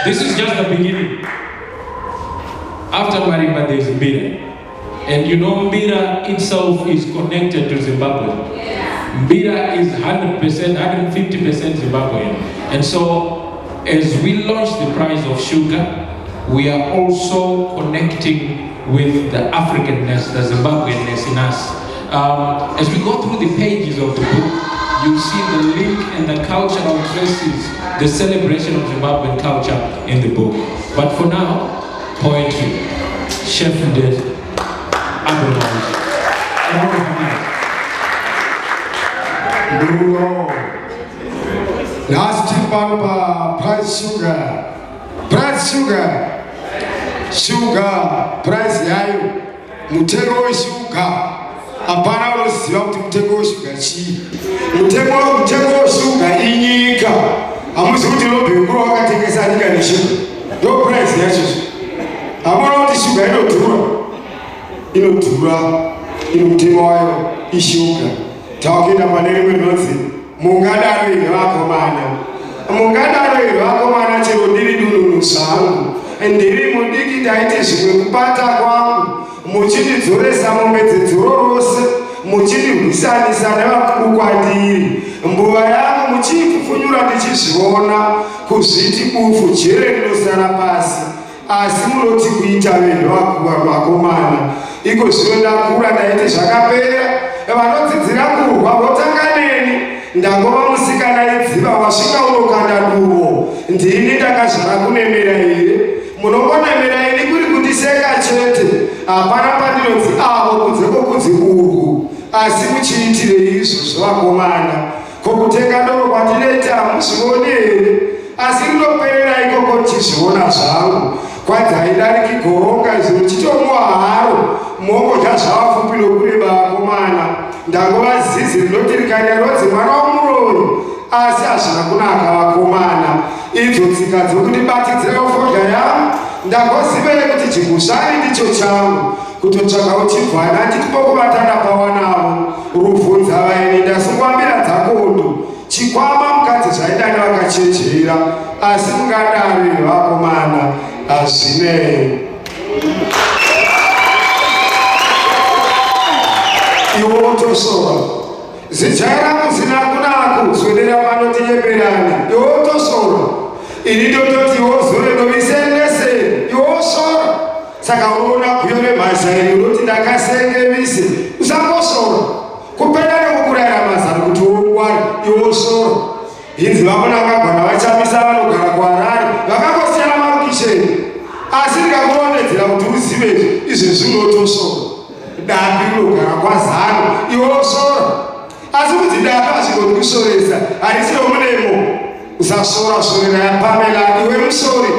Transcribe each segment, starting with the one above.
This is just the beginning. After Marimba, there is Mbira. And you know, Mbira itself is connected to Zimbabwe. Mbira is 100%, 150% Zimbabwean. And so, as we launch the prize of sugar, we are also connecting with the Africanness, the Zimbabweanness in us. As we go through the pages of the book, you see the link and the cultural traces, the celebration of Zimbabwean culture in the book. But for now, poetry. Chef did. Last time, price sugar. Price sugar. Sugar. Price yayo. Mutego sugar. Apana unoziva kuti mutego weshuga chii. Mutego weshuga inyika. Hamuzi kuti lobhekuru wakatengesa nyika neshuga. Ndo price yacho. Hamuna kuti shuga inodhura. Inotema wayo ishuga. Taukenda paneri mwenonzi. Mungadaro iri vakomana. Mungadaro iri vakomana chero ndiri dununu sangu. Ndiri mudiki ndaite zvimwe kupata kwangu. Muchinidzoresa mombe dzedzoro rose. Muchinirwisanisa nevakuru kwandiri. Mbuva yangu muchiifufunyura ndichizviona. Kuzviti bufu jere rinosara pasi. Asi munoti kuita venhu vakomana. Iko zvino ndakura ndaite zvakapera. Vanodzidzira kurwa votanga neni. Ndangova musikana yedziva wasvika unokanda duvo. Ndini ndakazvara kunemera here. Munongonemera ini kuri kundiseka chete. Hapana pandinodzi avo kunze kwokudzi urwu. Asi muchiitire izvozvo vakomana. Kokutenga ndoro kwandinoita hamuzvioni here. Asi rinoperera ikoko ndichizviona zvangu. Kwadzaidariki goronga izvo chitomwa haro. Mongodya zvavapfupi nokureba vakomana. Ndangova zizi rinoti rikanyarodzi mwana womuroni. Asi hazvina kunaka vakomana. Idzo tsika dzokuti batidzira ufodya yangu. Ndangozivere kuti chigusari ndicho changu. Kutotsvaka uchibvana titipokuvatana pawanavo. Rubvunza vaini ndasungwambira dzakondo. Chikwama mukadzi zvaidani vakachechera. Asi mungadare vakomana hazvinei. Iwo tosora. Zijaira kuzina kunaku swedera pano tinyeperani. Iwo tosora. Ini ndototi iwo zore novisendese. Iwo sora. Saka unoona kuyore mazhairi unoti ndakasengevise. Usangosora. Kupenda nekukurayira mazano kuti uwari. Iwo sora. Hinzi vamona vakagwana vachamisa vanogara kuHarare. Vakangosiyana marukisheni. Asi ndikakurondedzera kuti uzive izvezvi unotosora. Dapi unogara kwaZanu. Iwo sora. Asi kuti dapi hazvigoni kusoresa. Harisiwo munemo. Usasora sorera yaPamela iwe musori.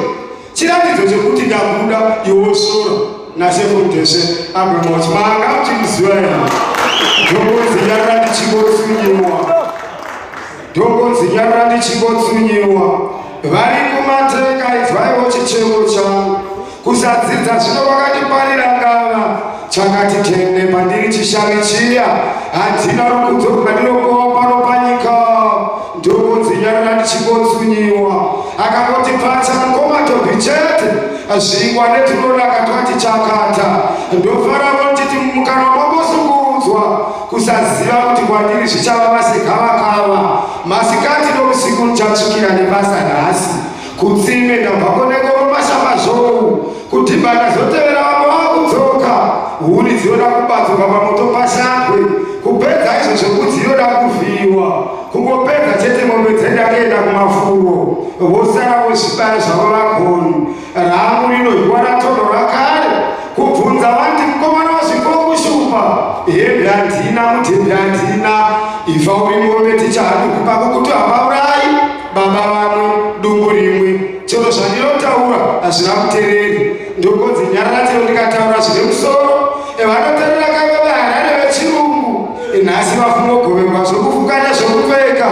Chiratidzo chekuti ndabuda iwo sora. Nasefundeshe Abramoch manga kuti muziva here. Ndongodzinyarira ndichingotsunyiwa. Ndongodzinyarira ndichingotsunyiwa. Vari kumateka idzvaiwo chichemo changu. Kusadzidza zvino vakatiparira ngava. Chakati tende pandiri chishami chiya. Handina rukudzo rwandinokohwa pano panyika. Ndongodzinyarira ndichingotsunyiwa. Akangoti pata mukomatombi chete. Zvingwa netunoda akatwati chakata. Ndofaramo nditi mukanwa mambosungudzwa. Kusaziva kuti kwandiri zvichava masekavakava. Masikati nousiku ndichatsvukira nebasa nhasi. Kutsime ndabva konekoro mashamba zvowu. Kudhibana zotevera vamwe vakudzoka. Huni dzinoda kubadzoka pamoto pashakwe. Kupedza izvo zvekudzi yoda kuvhiyiwa. Kungopedza chete mombe dzendakuenda kumafuro. Vosara vozvibaya zvavo vagoni. Rangu rinodyiwa ratono rakare. Kubvunza vanti mukomana wazvikokushupa. Hembe handina mutembe handina. Ifa uri mombe tichahanikupa kokuti hapaurai. Baba vamwe dumbu rimwe. Chero zvandinotaura hazvina kutereri. Ndongodzinyarira chero ndikataura zvine musoro. Vanoterera kave vaHarare vechirungu. Nhasi vafungogoverwa zvokufukanya zvokupfeka.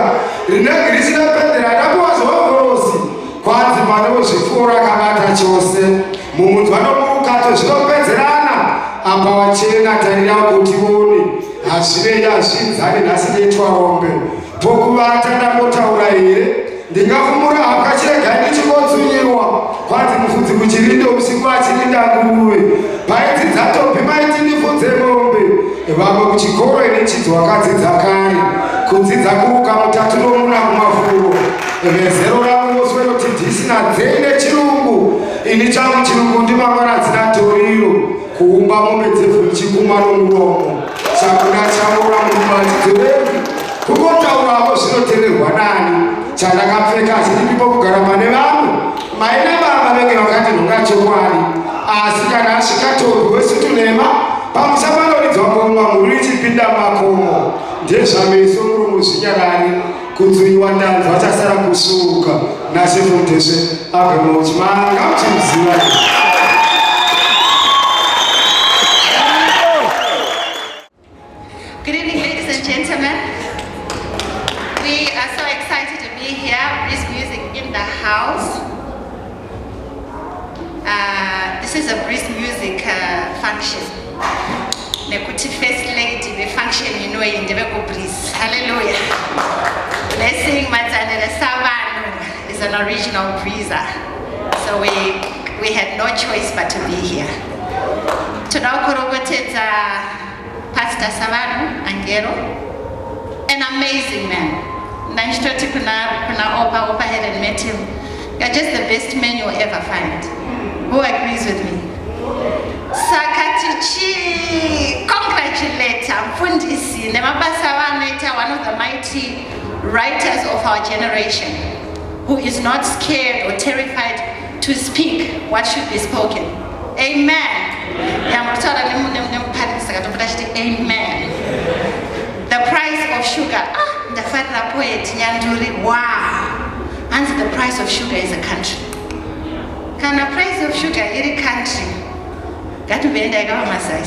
Rinenge risina pendera ndapuwa zvehovhorosi. Kwanzi panewo zvipfuwo rakabata chose. Mumunzwa nomurukato zvinopedzerana. Apa wachena tarira kuti uone. Hazvinei hazvinzane nhasi ndeitwarombe. Pokuvata ndambotaura here. Ndingafumura hakachirega ndichingotsunyiwa. kwanzi mufudzi kuchirindo usiku achirinda nguruve paidzidza topi maiti ndifudze mombe vamwe kuchikoro inichidzo vakadzidza kare kudzidza kuuka mutatu nomuna kumafuro vezero ravo vose vanoti ndisina dzene chirungu ini changu chirungu ndimangwanadzi natoriro kuumba mombe dzevhu ndichikuma nomuromo chakuna chaura mubatidzi wevi kukotauravo zvinoteverwa nani chandakapfeka achiripipo kugara pane vamwe mai nababa venge vakati nhonga chokwadi asi kana asvika torwi wesitunema pamusafanoridzwa ngomwa mhuri ichipinda makomo ndezvameso murumu zvinyarari kudzuiwa ndanzwa achasara kusuka nasefundesve agamauchimanga muchimuziva. Good evening, ladies and gentlemen. We are so excited to be here. This music in the house. This is a Breeze music function. Nekuti first lady the function in Ndebeko Breeze. Hallelujah. Blessing Ngwenya Savanhu is an original breezer. So we had no choice but to be here. Tunakorogoteta Pastor Savanhu, Angero, an amazing man. Naishtoti kuna Opa had and met him. You're just the best man you'll ever find. Who agrees with me? Sakatichi, congratulate Mfundisi Nemabasa, one of the mighty writers of our generation, who is not scared or terrified to speak what should be spoken. Amen. Amen. The price of sugar. The father poet Nyanduri. Wow. And the price of sugar is a country. Can the price of sugar is a country? Got to be in the government side.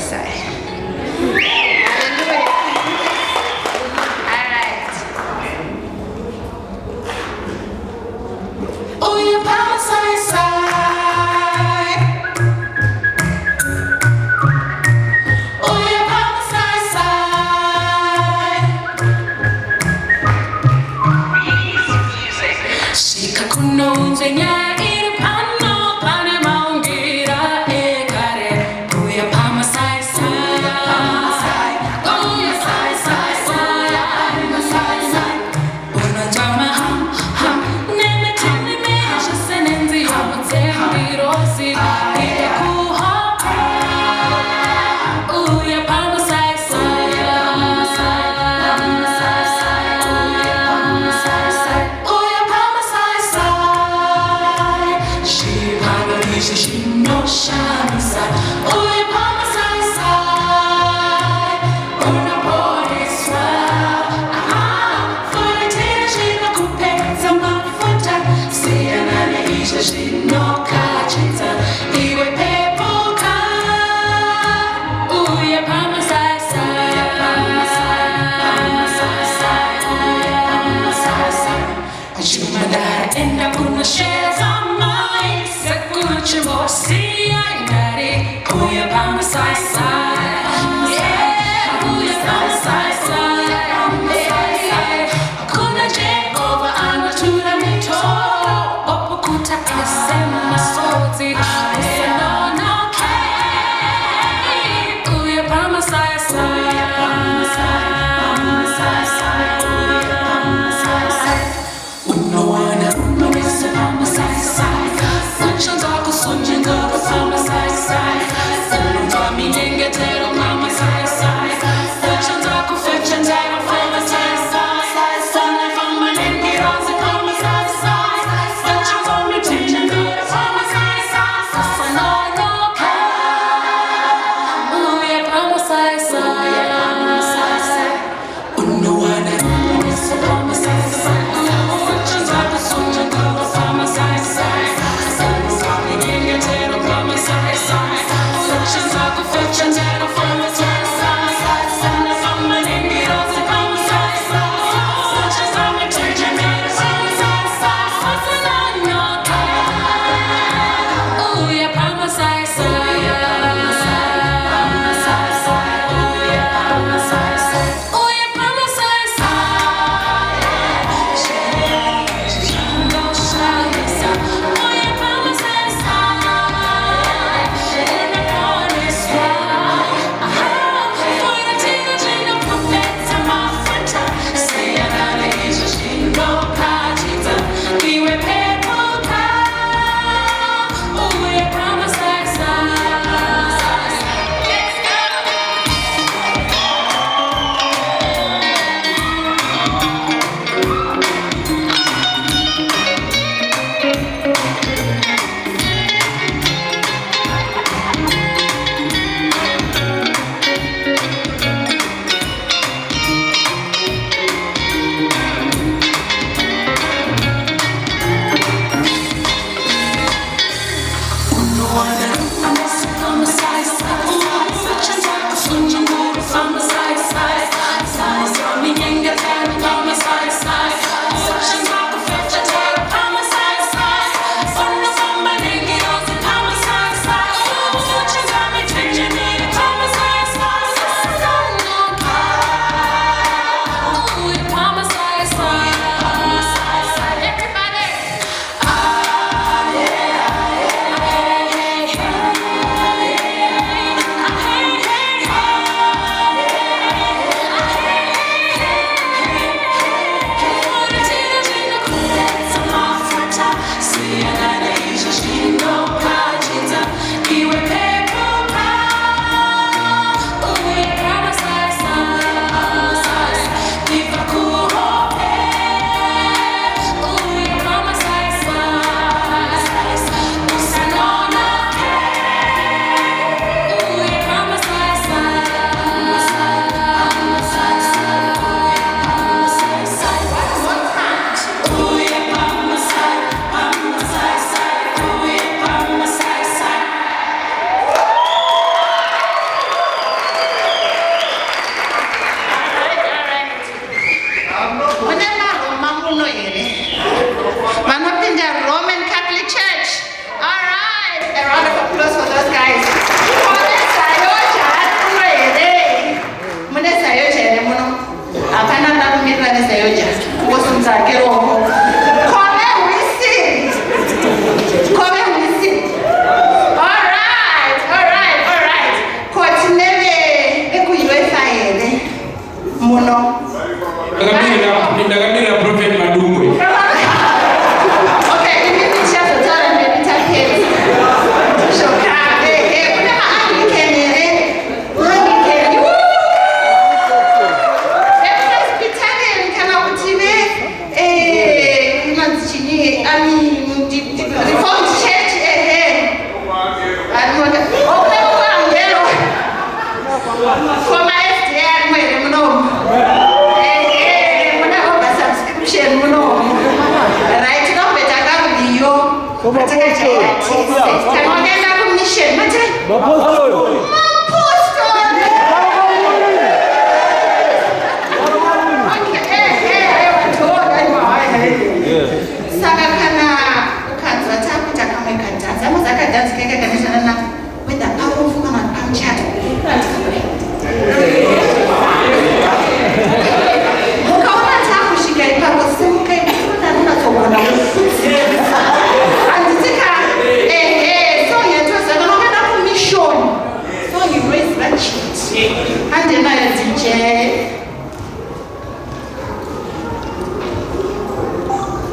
All right. Oh, you power side. Ngwenya iri pano pane maungira ekare uya pama sai sai uya sai sai sai una jama ham neme tani me shasenenzi hamutsembi rosi ide kuha uya pama sai sai uya pama sai sai Mune maroma muno here. Vanopinda Roman Catholic Church. All right, a round of applause for those guys. Mune sayoja muno here. Mune sayoja here muno. Apana ndakumirira nesayoja. Kusunza Angero. Ndakamira prophet Madungwe. Okay, you need to share the time and maybe tell kids. Shoka, kuna Anglican here. Anglican. Presbyterian kana kutime manzichini Reformed Church Angero. For my FDR mwere muno. Right, no better come with you. Can I get that mission?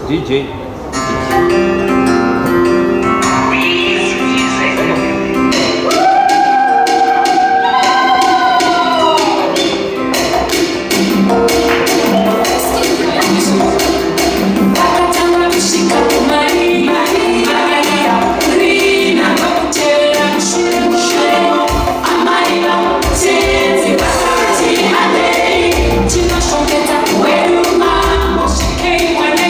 DJ. Chino shongeta wedu mambo shike mwane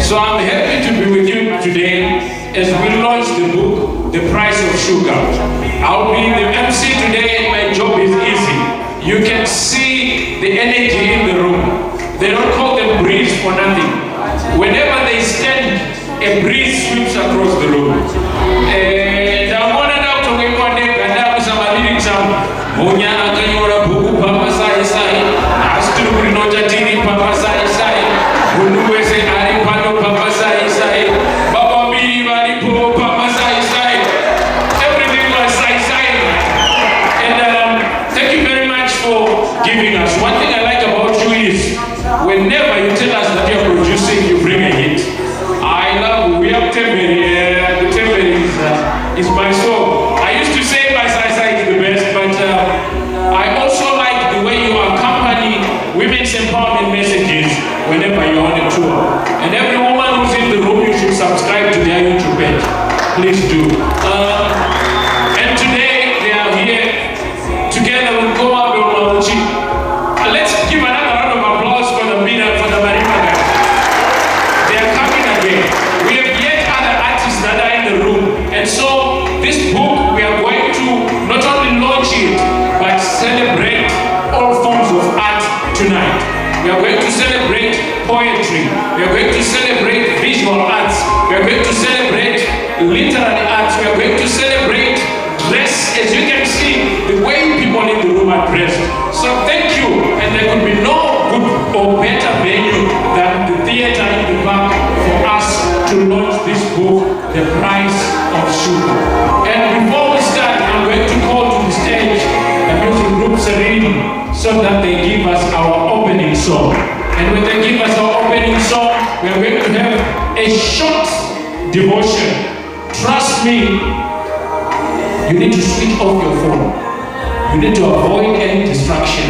So I'm happy to be with you today as we launch the book, The Price of Sugar. I'll be the MC today and my job is easy. You can see the energy in the room. They don't call them breeze for nothing. Whenever they stand, a breeze sweeps across the room. And I wanted to talk about giving us. One thing I like about you is whenever you tell us that you're producing, you bring a hit. I love, we have Thabani, the Thabani is my soul. I used to say my side is the best, but I also like the way you accompany women's empowerment messages whenever you're on a tour. And every woman who's in the room, you should subscribe to their YouTube page. Please do. And today they are here together with Ngwenya. Let's give another round of applause for the Marima guys. They are coming again. We have yet other artists that are in the room. And so this book, we are going to not only launch it, but celebrate all forms of art tonight. We are going to celebrate poetry. We are going to celebrate visual arts. We are going to celebrate literary arts. We are going to celebrate dress. As you can see, the way people in the room are dressed. So thank you. And there could be no good or better venue than the theater in the back for us to launch this book, The Price of Sugar. And before we start, I'm going to call to the stage the music group Serene so that they give us our opening song. And when they give us our opening song, we are going to have a short devotion. Trust me, you need to switch off your phone. You need to avoid any distraction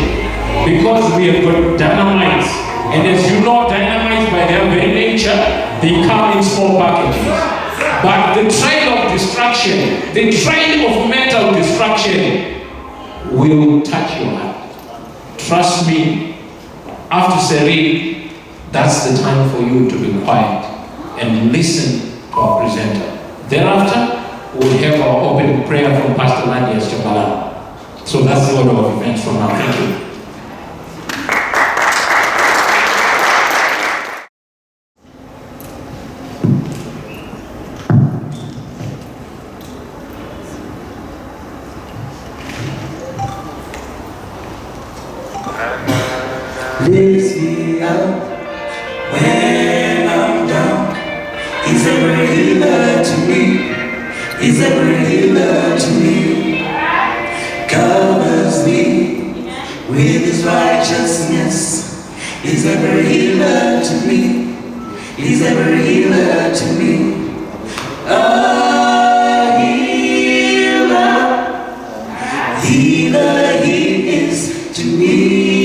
because we have got dynamite. And as you know, dynamite by their very nature, they come in small packages. But the train of distraction, the train of mental distraction will touch your heart. Trust me, after Serene, that's the time for you to be quiet and listen to our presenter. Thereafter, we'll have our opening prayer from Pastor Nadia Chabalala. So that's the order of events from now. Thank you. Lifts me up when I'm down. He's a healer to me. He's a healer to me. Covers me with his righteousness. He's a healer to me. He's a healer to me. A healer, healer he is to me.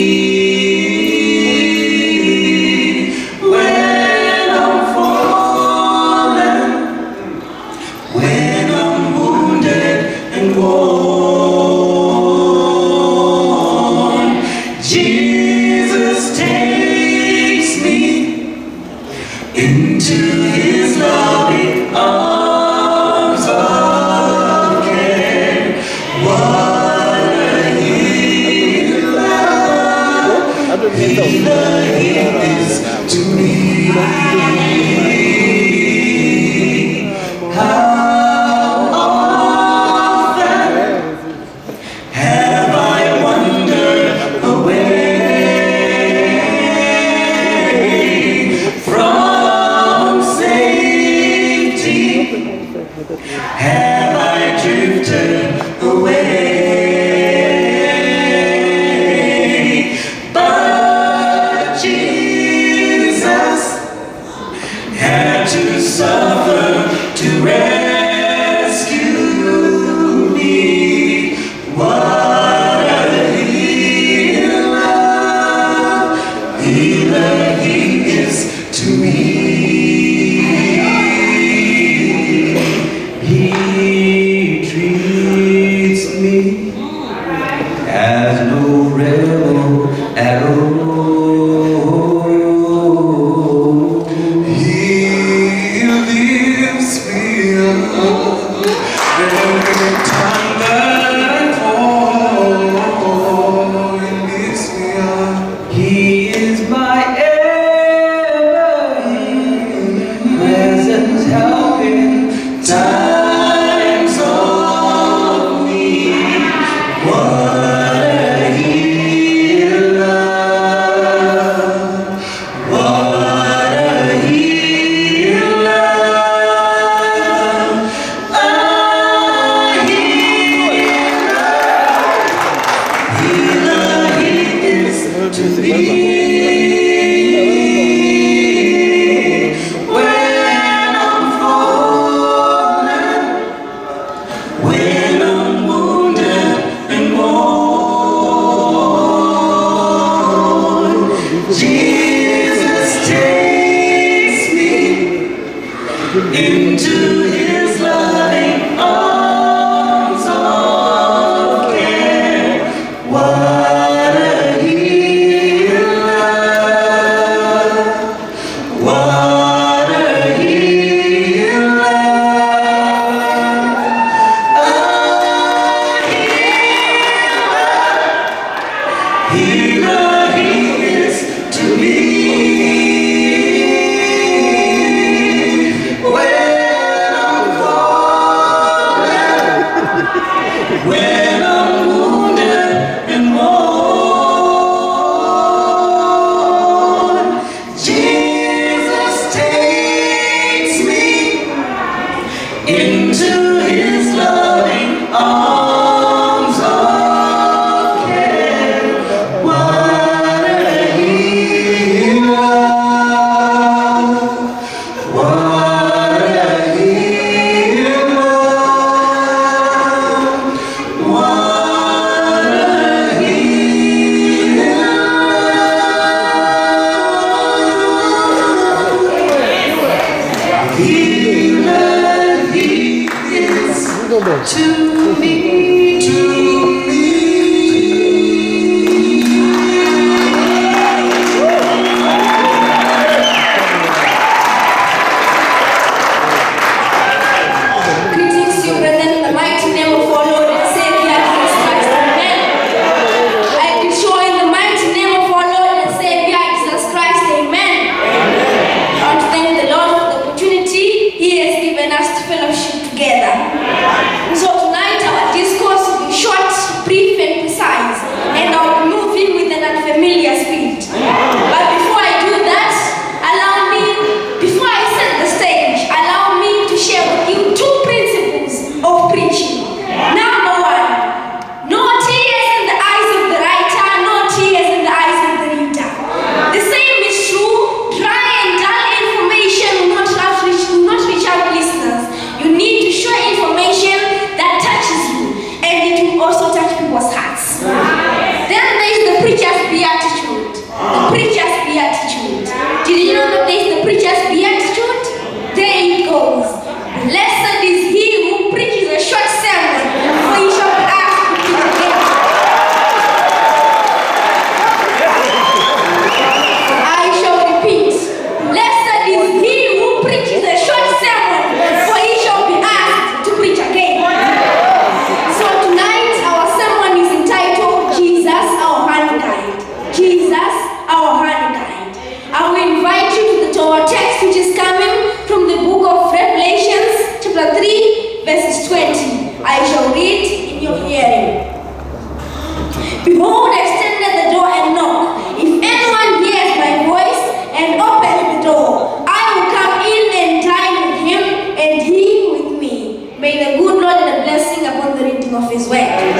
Behold, I stand at the door and knock. If anyone hears my voice and opens the door, I will come in and dine with him and he with me. May the good Lord add a blessing upon the reading of his word.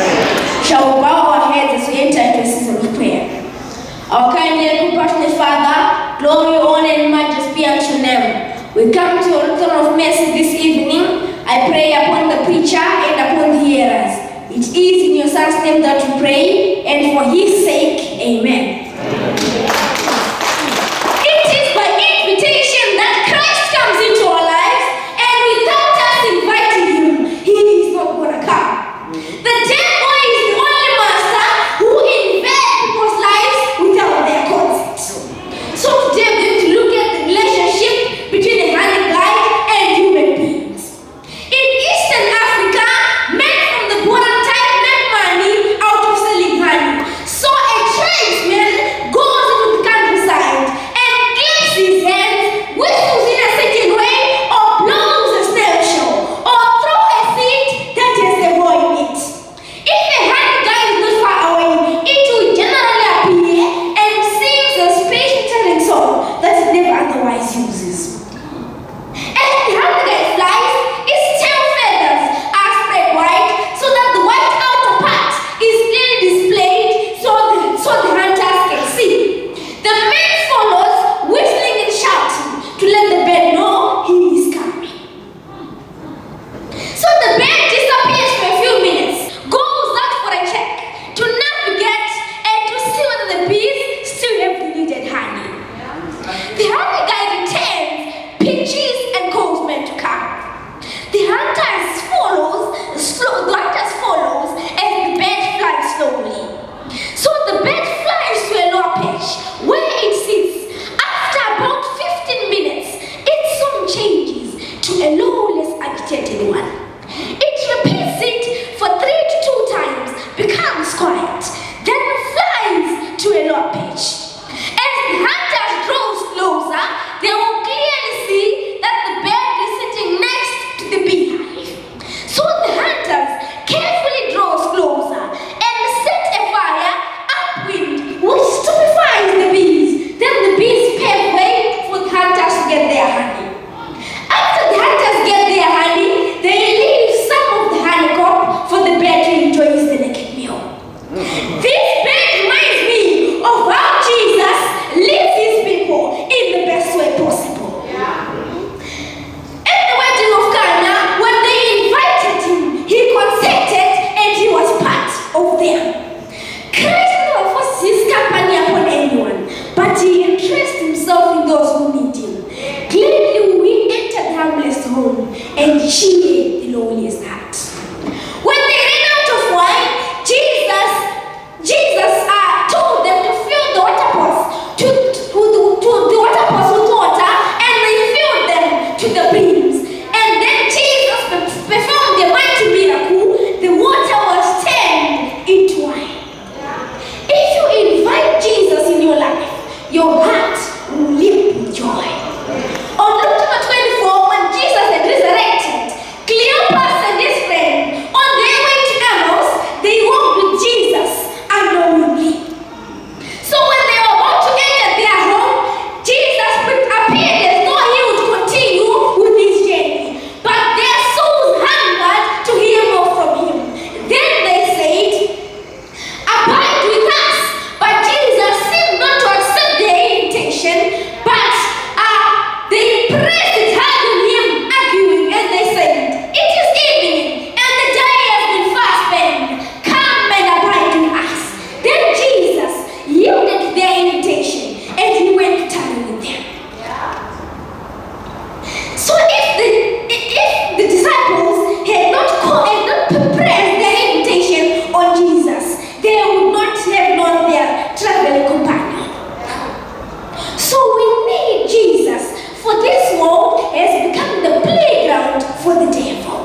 Shall we bow our heads as we enter into a season of prayer? Our kind and compassionate Father, glory, honor, and majesty be unto your name. We come to your throne of mercy this evening. I pray upon the preacher and upon the hearers. It is in your Son's name that we pray, and for his sake, amen. It is by invitation that Christ comes into our lives, and without us inviting him, he is not going to come. The devil is the only master who invades people's lives without their consent. So today we're going to look at the relationship between a honey guide and human beings. In Eastern Africa, men from the border type make money out of selling honey. So a tradesman goes into the countryside and claps his hands, whistles in a certain way, or blows a snail shell, or throw a seed that has a hole in it. If a honey guide is not far away, it will generally appear and sings a space-telling song that it never otherwise uses. As the honey guide flies, its tail feathers are spread wide so that the white outer part is clearly displayed so the hunters can see. The man follows, whistling and shouting to let the bird know he is coming. So the bird disappears for a few minutes, goes out for a check to navigate and to see whether the bees still have the needed honey. The honey guy returns, pitches and calls men to come. The hunters follows as the bird flies slowly. So the bird flies to a lower perch where it sits. After about 15 minutes, its song changes to a low, less agitated one. It repeats it for 3 to 2 times, becomes quiet, then flies to a lower pitch. As the hunters draw closer, they will clearly see that the bird is sitting next to the beehive. So the hunters carefully draw closer and set a fire upwind, which stupefies the bees. Then the bees pave way for the hunters to get their honey. After the hunters get their honey, they leave some of the honeycomb for the bird to enjoy his delicate meal. This bird reminds me of how Jesus leads his people in the best way possible. At the wedding of Cana, when they invited him, he consented and he was part of them. Christ never forces his company upon anyone, but he interests himself in those who need him. Clearly, we enter the humblest home and cheer the lowliest heart. When they ran out of wine, Jesus told them to fill the water pots to the water pots with water, and they filled them to the brims. And then Jesus performed the mighty miracle. The water was turned into wine. If you invite Jesus in your life, your heart will leap with joy. On Luke chapter 24, when Jesus had resurrected, Cleopas and his friend, on their way to Emmaus, they walked with Jesus unknowingly. So when they were about to enter their home, Jesus appeared as though he would continue with his journey. But their souls hungered to hear more from him. Then they said, "Abide with us." But Jesus seemed not to accept their invitation, but they pressed it hard on him, arguing, and they said, "It is evening, and the day has been fast spent. Come and abide with us." Then Jesus yielded to their invitation, and he went to tarry with them. So if the disciples had not pressed their invitation on Jesus, they would not have known their traveling companion. So we need Jesus, for this world has become the playground for the devil.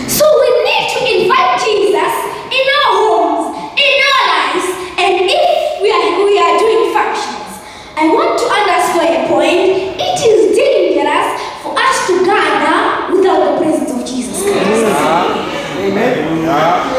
So we need to invite Jesus in our homes, in our lives, and if we are doing functions. I want to underscore a point. It is dangerous for us to gather without the presence of Jesus Christ. Amen.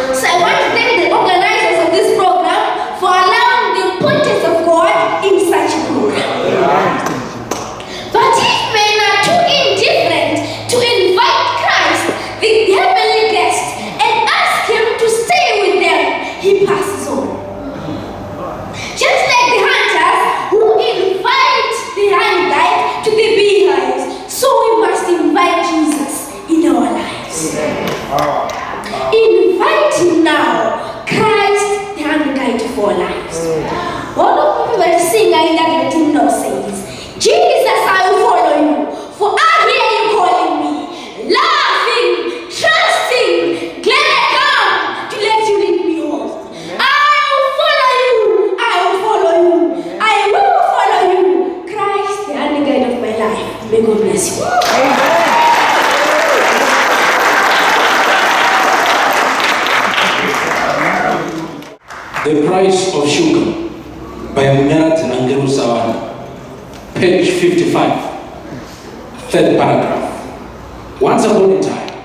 Invite him now. Christ, the hand guide for our lives. All of people will sing in that hymn now says, Jesus, I will follow you, for I hear you calling me, laughing, trusting, glad I come to let you lead me home. I will follow you, I will follow you, I will follow you. Christ, the hand guide of my life. May God bless you. The Price of Sugar by Munyaradzi Savanhu, page 55, third paragraph. Once upon a time,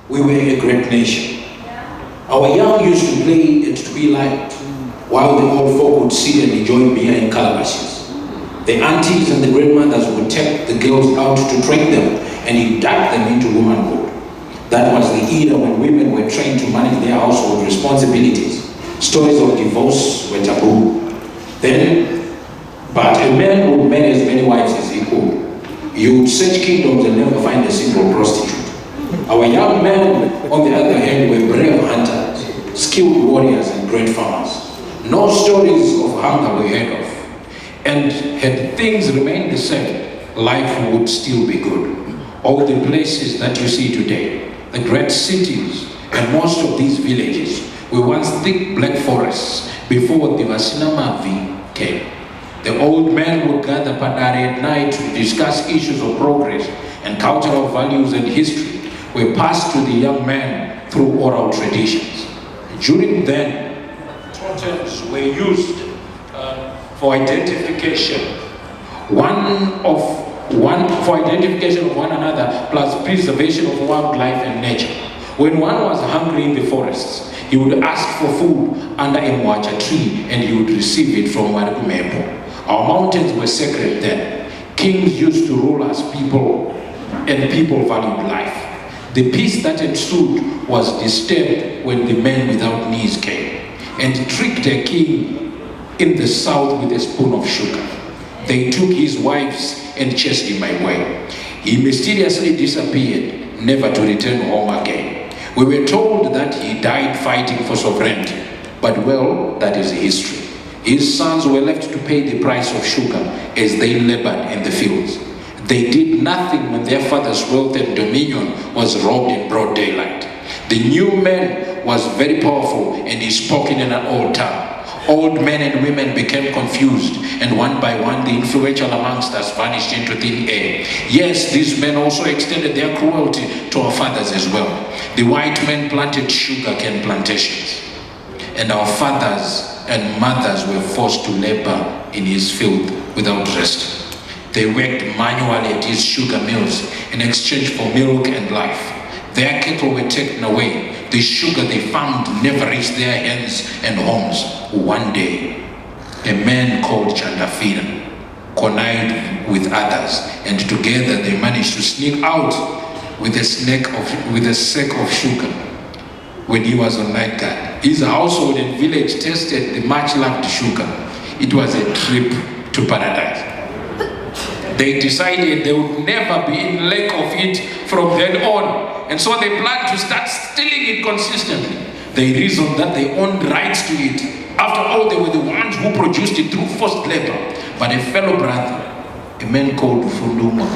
we were a great nation. Our young used to play at twilight, while the old folk would sit and enjoy beer in calabashes. The aunties and the grandmothers would take the girls out to train them and induct them into womanhood. That was the era when women were trained to manage their household responsibilities. Stories of divorce were taboo. But a man would marry as many wives as he could. You would search kingdoms and never find a single prostitute. Our young men, on the other hand, were brave hunters, skilled warriors, and great farmers. No stories of hunger were heard of. And had things remained the same, life would still be good. All the places that you see today, the great cities, and most of these villages, were once thick black forests before the Vasinamavi came. The old men would gather padari at night to discuss issues of progress, and cultural values and history were passed to the young men through oral traditions. During then, totems were used for identification, for identification of one another, plus preservation of wildlife and nature. When one was hungry in the forests, he would ask for food under a mwacha tree and he would receive it from Mafume. Our mountains were sacred then. Kings used to rule as people, and people valued life. The peace that ensued was disturbed when the men without knees came and tricked a king in the south with a spoon of sugar. They took his wives and chased him away. He mysteriously disappeared, never to return home again. We were told that he died fighting for sovereignty, but well, that is history. His sons were left to pay the price of sugar as they labored in the fields. They did nothing when their father's wealth and dominion was robbed in broad daylight. The new man was very powerful and he spoke in an old tongue. Old men and women became confused, and one by one the influential amongst us vanished into thin air. Yes, these men also extended their cruelty to our fathers as well. The white men planted sugarcane plantations, and our fathers and mothers were forced to labor in his field without rest. They worked manually at his sugar mills in exchange for milk and life. Their cattle were taken away. The sugar they found never reached their hands and homes. One day, a man called Chandafira connived with others, and together they managed to sneak out with a sack of sugar. When he was on night guard, his household and village tasted the much-loved sugar. It was a trip to paradise. They decided they would never be in lack of it from then on, and so they planned to start stealing it consistently. They reasoned that they owned rights to it. After all, they were the ones who produced it through forced labor. But a fellow brother, a man called Funduma,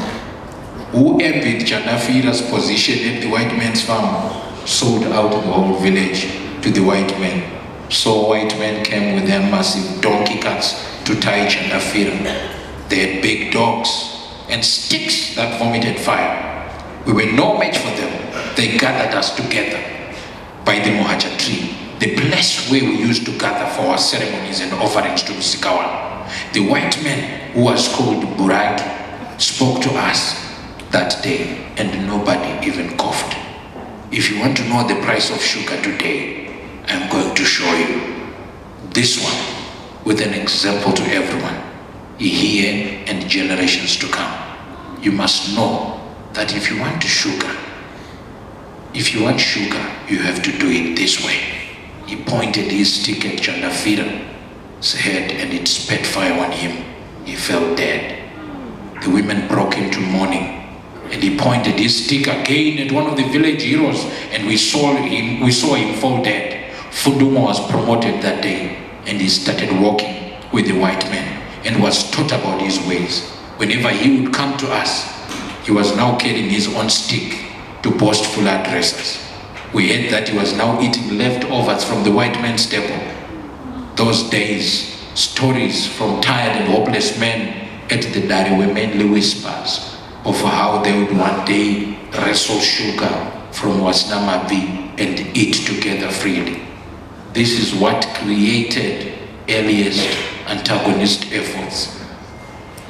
who envied Chandafira's position at the white man's farm, sold out the whole village to the white men. So white men came with their massive donkey carts to tie Chandafira. They had big dogs and sticks that vomited fire. We were no match for them. They gathered us together by the mohacha tree, the place where we used to gather for our ceremonies and offerings to Msikawan. The white man, who was called Buragi, spoke to us that day, and nobody even coughed. If you want to know the price of sugar today, I'm going to show you. This one, with an example to everyone, here and generations to come. You must know that if you want sugar, you have to do it this way. He pointed his stick at Chandafira's head and it spat fire on him. He fell dead. The women broke into mourning. And he pointed his stick again at one of the village heroes, and we saw him fall dead. Funduma was promoted that day, and he started walking with the white men and was taught about his ways. Whenever he would come to us, he was now carrying his own stick to boastful addresses. We heard that he was now eating leftovers from the white man's table. Those days, stories from tired and hopeless men at the Dari were mainly whispers of how they would one day wrestle sugar from Wasnamabi and eat together freely. This is what created earliest antagonist efforts.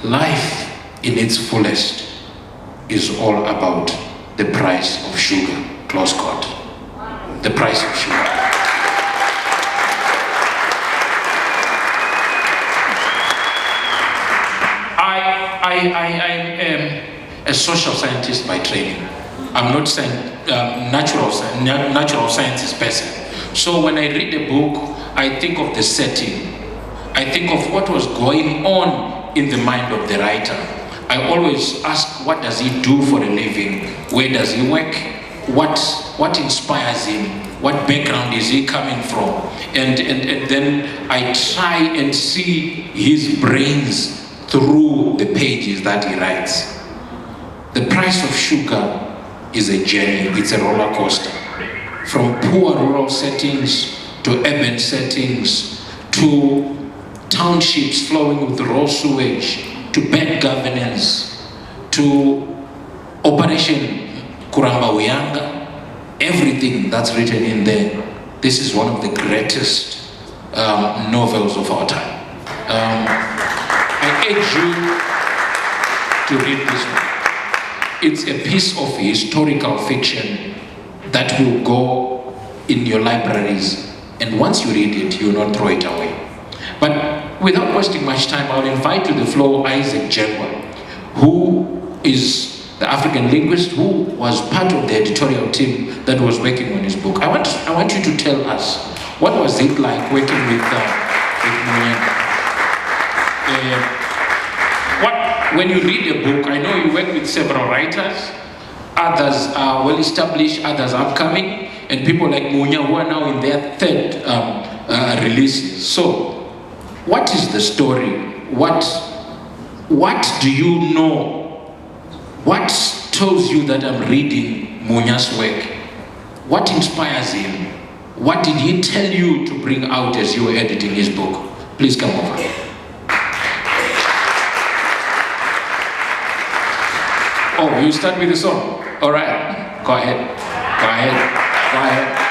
Life in its fullest is all about the price of sugar, close quote. The price of sugar. I am a social scientist by training. I'm not natural scientist person. So when I read a book, I think of the setting. I think of what was going on in the mind of the writer. I always ask, what does he do for a living? Where does he work? What inspires him? What background is he coming from? And then I try and see his brains through the pages that he writes. The price of sugar is a journey, it's a roller coaster. From poor rural settings to urban settings to townships flowing with raw sewage to bad governance to Operation Kuramba Uyanga, everything that's written in there. This is one of the greatest novels of our time. I urge you to read this book. It's a piece of historical fiction that will go in your libraries, and once you read it, you will not throw it away. But without wasting much time, I'll invite to the floor Isaac Jengwa, who is the African linguist who was part of the editorial team that was working on his book. I want you to tell us, what was it like working with Ngwenya? When you read a book, I know you work with several writers, others are well established, others are upcoming, and people like Ngwenya who are now in their third releases. So, what is the story? What do you know? What tells you that I'm reading Ngwenya's work? What inspires him? What did he tell you to bring out as you were editing his book? Please come over. Oh, you start with the song? All right, go ahead. Go ahead. Go ahead.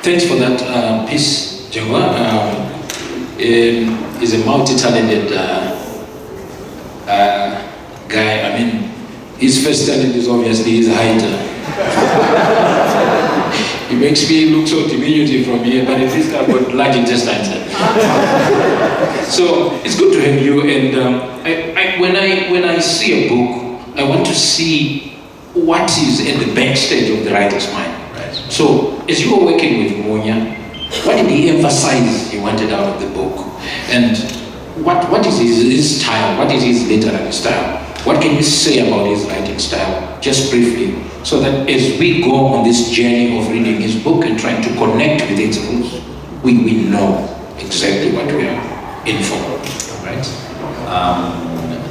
Thanks for that piece, Jehovah. He's a multi-talented guy. I mean, his first talent is obviously his height. He makes me look so diminutive from here, but at least I've got large intestines. So it's good to have you. And when I see a book, I want to see what is in the backstage of the writer's mind. Right. So as you were working with Ngwenya, what did he emphasize he wanted out of the book? And what is his style? What is his literary style? What can you say about his writing style, just briefly, so that as we go on this journey of reading his book and trying to connect with its roots, we know exactly what we are in for. All right.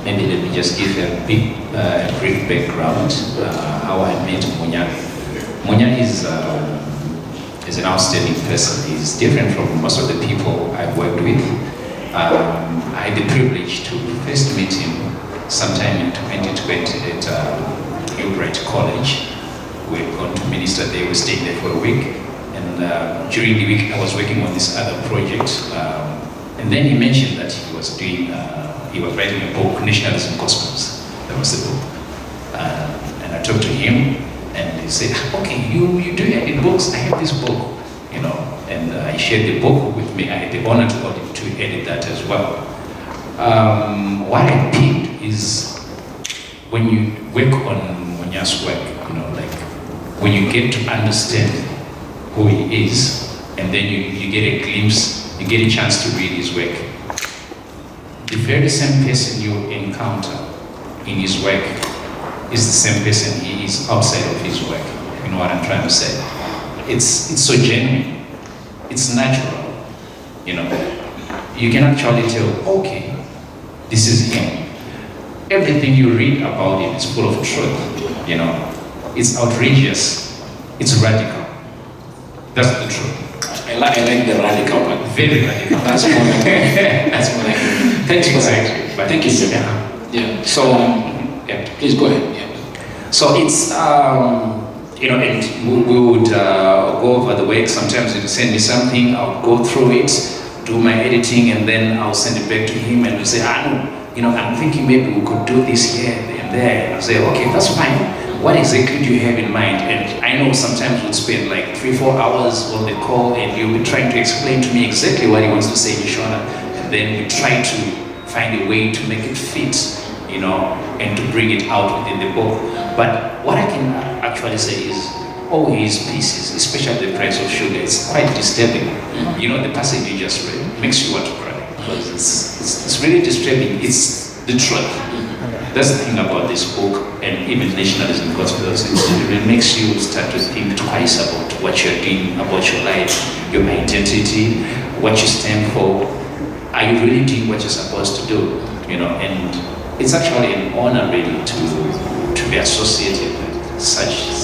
Maybe let me just give a brief background how I met Ngwenya. Ngwenya is an outstanding person. He's different from most of the people I've worked with. I had the privilege to first meet him sometime in 2020 at Birthright College. We had gone to minister there, we stayed there for a week. And during the week I was working on this other project. And then he mentioned that he was writing a book, Nationalism Cosmos. That was the book. And I talked to him and he said, okay, you do edit books, I have this book, you know. And he shared the book with me. I had the honor to edit that as well. What I picked is when you work on Ngwenya's work, you know, like when you get to understand who he is, and then you get a glimpse, you get a chance to read his work. The very same person you encounter in his work is the same person he is outside of his work. You know what I'm trying to say? It's so genuine, it's natural, you know. You can actually tell, okay, this is him. Everything you read about him is full of truth, you know. It's outrageous, it's radical. That's the truth. I like the radical part. Very radical. That's more like that's more like thanks for that. But thank you. Yeah. So yeah, please go ahead. Yeah. So it's you know, and we would go over the work. Sometimes he'd send me something, I'll go through it, do my editing, and then I'll send it back to him, and he'll say, you know, I'm thinking maybe we could do this here and there. And I'll say, okay, that's fine. What exactly do you have in mind? And I know sometimes we'd spend like 3-4 hours on the call, and you'll be trying to explain to me exactly what he wants to say, Shona. And then we try to find a way to make it fit you know, and to bring it out within the book. But what I can actually say is, all his pieces, especially the price of sugar, it's quite disturbing. You know, the passage you just read makes you want to cry, because it's really disturbing. It's the truth. That's the thing about this book, and even nationalism, conspiracy. It makes you start to think twice about what you're doing, about your life, your identity, what you stand for. Are you really doing what you're supposed to do? You know, and it's actually an honor really to be associated with such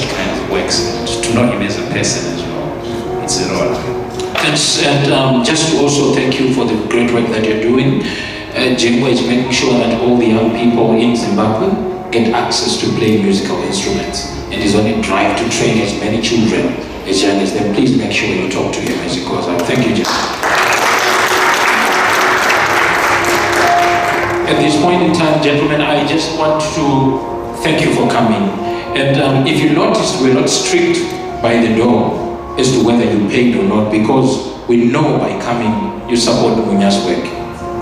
kind of works, and to know him as a person as well. It's an honor. Thanks, and just to also thank you for the great work that you're doing. Jengwa is making sure that all the young people in Zimbabwe get access to play musical instruments, and is on a drive to train as many children as young as them. Please make sure you talk to him as he goes out. Thank you, Jengwa. At this point in time, gentlemen, I just want to thank you for coming. And if you noticed, we're not strict by the door as to whether you paid or not, because we know by coming you support Munya's work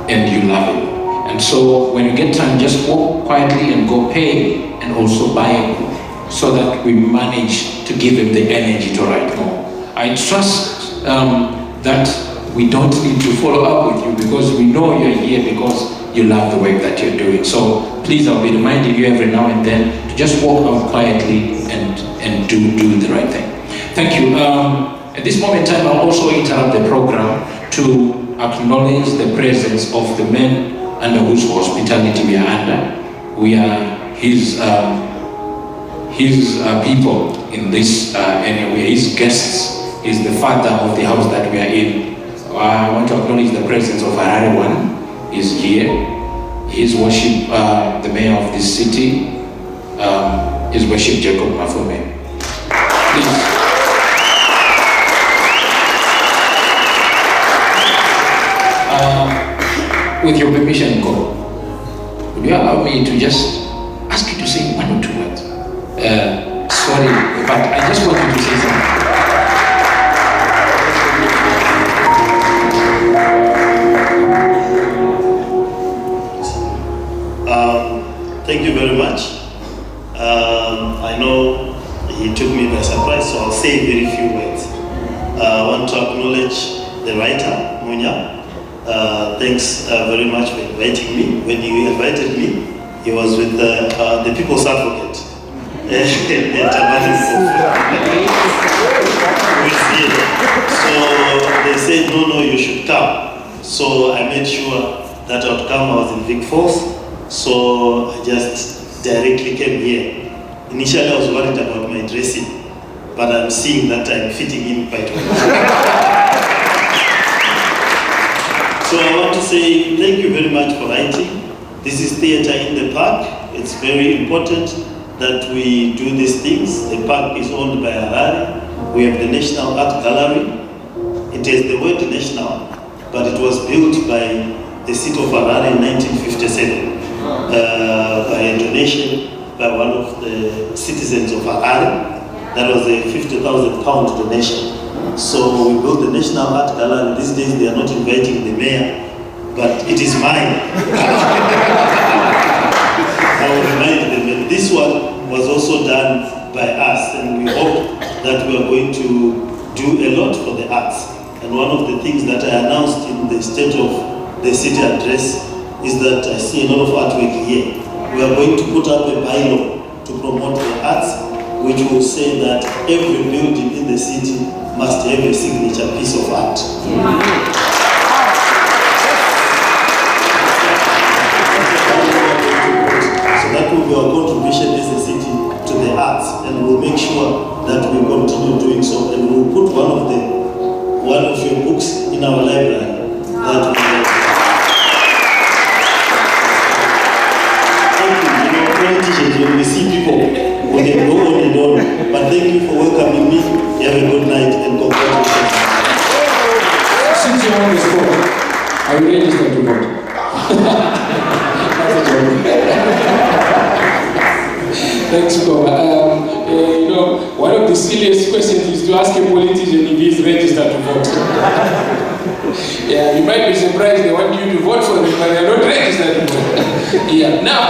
and you love it. And so when you get time, just walk quietly and go pay and also buy a book, so that we manage to give him the energy to write more. I trust that we don't need to follow up with you, because we know you're here because you love the work that you're doing. So please, I'll be reminding you every now and then to just walk out quietly and do the right thing. Thank you. At this moment in time, I'll also interrupt the program to acknowledge the presence of the men under whose hospitality we are under. We are his people in this area. We are his guests. He's the father of the house that we are in. I want to acknowledge the presence of Harare One. Is here. His worship, the mayor of this city, His worship Jacob Mafume. Please. With your permission, God, would you allow me to just ask you to say one or two words? Sorry, but I just want you to say something. Thank you very much. I know he took me by surprise, so I'll say very few words. I want to acknowledge the writer, Munya. Thanks very much for inviting me. When you invited me, he was with the People's Advocate. Thabani. So they said, no, you should come. So I made sure that I would come. I was in Vic Falls. So I just directly came here. Initially I was worried about my dressing, but I'm seeing that I'm fitting in quite well. So I want to say thank you very much for writing. This is theatre in the park. It's very important that we do these things. The park is owned by Harare. We have the National Art Gallery. It has the word national, but it was built by the city of Harare in 1957. By a donation by one of the citizens of Harare. That was a £50,000 donation. So we built the National Art Gallery. These days they are not inviting the mayor, but it is mine. I will remind them that this one was also done by us, and we hope that we are going to do a lot for the arts. And one of the things that I announced in the State of the City address is that I see a lot of artwork here. We are going to put up a bylaw to promote the arts, which will say that every building in the city must have a signature piece of art. So that will be our contribution as a city to the arts, and we'll make sure that we continue doing so. And we'll put one of your books in our library that will politicians, when we see people, we can go on and on. But thank you for welcoming me. You have a good night and congratulations. Since you're on the spot, are you registered to vote? That's a joke. Thanks, Koba. One of the silliest questions is to ask a politician if he's registered to vote. Yeah, you might be surprised they want you to vote for them, but they're not registered. Yeah. Now,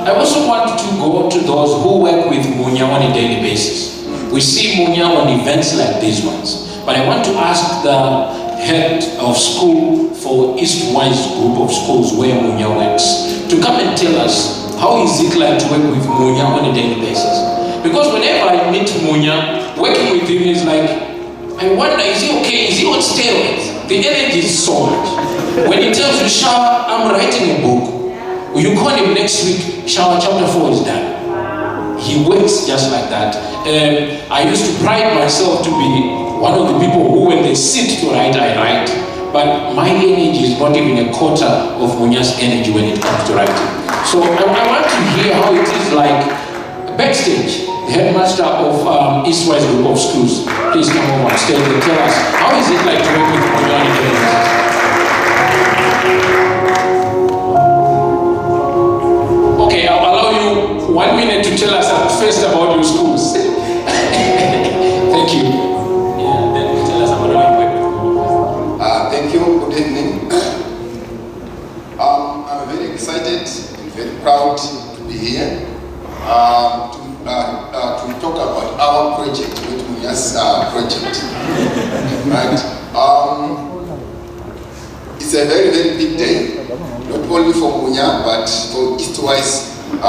I also want to go to those who work with Munya on a daily basis. We see Munya on events like these ones, but I want to ask the head of school for East-wise group of schools where Munya works to come and tell us how is it like to work with Munya on a daily basis. Because whenever I meet Munya, working with him is like, I wonder, is he okay? Is he on steroids? The energy is so much. When he tells you, Shower, I'm writing a book, you call him next week, Shower, chapter 4 is done. He works just like that. I used to pride myself to be one of the people who, when they sit to write, I write. But my energy is not even a quarter of Munya's energy when it comes to writing. So I want to hear how it is like backstage. The headmaster of East-wise group of schools, please come over on stage and tell us, how is it like to work with Munya on a daily basis? Okay, I'll allow you 1 minute to tell us first about your schools. Thank you. Yeah, then tell us about how you work with Munya. Thank you. Good evening. I'm very excited and very proud to be here to talk about our project, with Munya's project. Right? It's a very, very big day, not only for Munya, but for East-wise group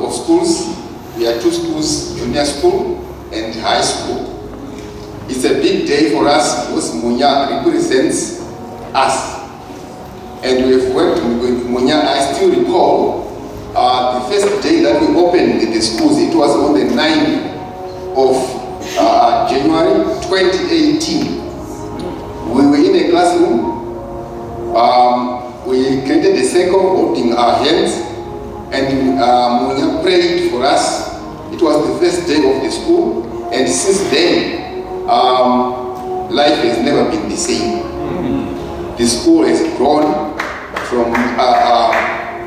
of schools. We have 2 schools, junior school and high school. It's a big day for us because Munya represents us. And we have worked with Munya. I still recall the first day that we opened the schools. It was on the 9th of January 2018. We were in a classroom. We created a circle holding our hands, and Munya prayed for us. It was the first day of the school, and since then, life has never been the same. The school has grown from,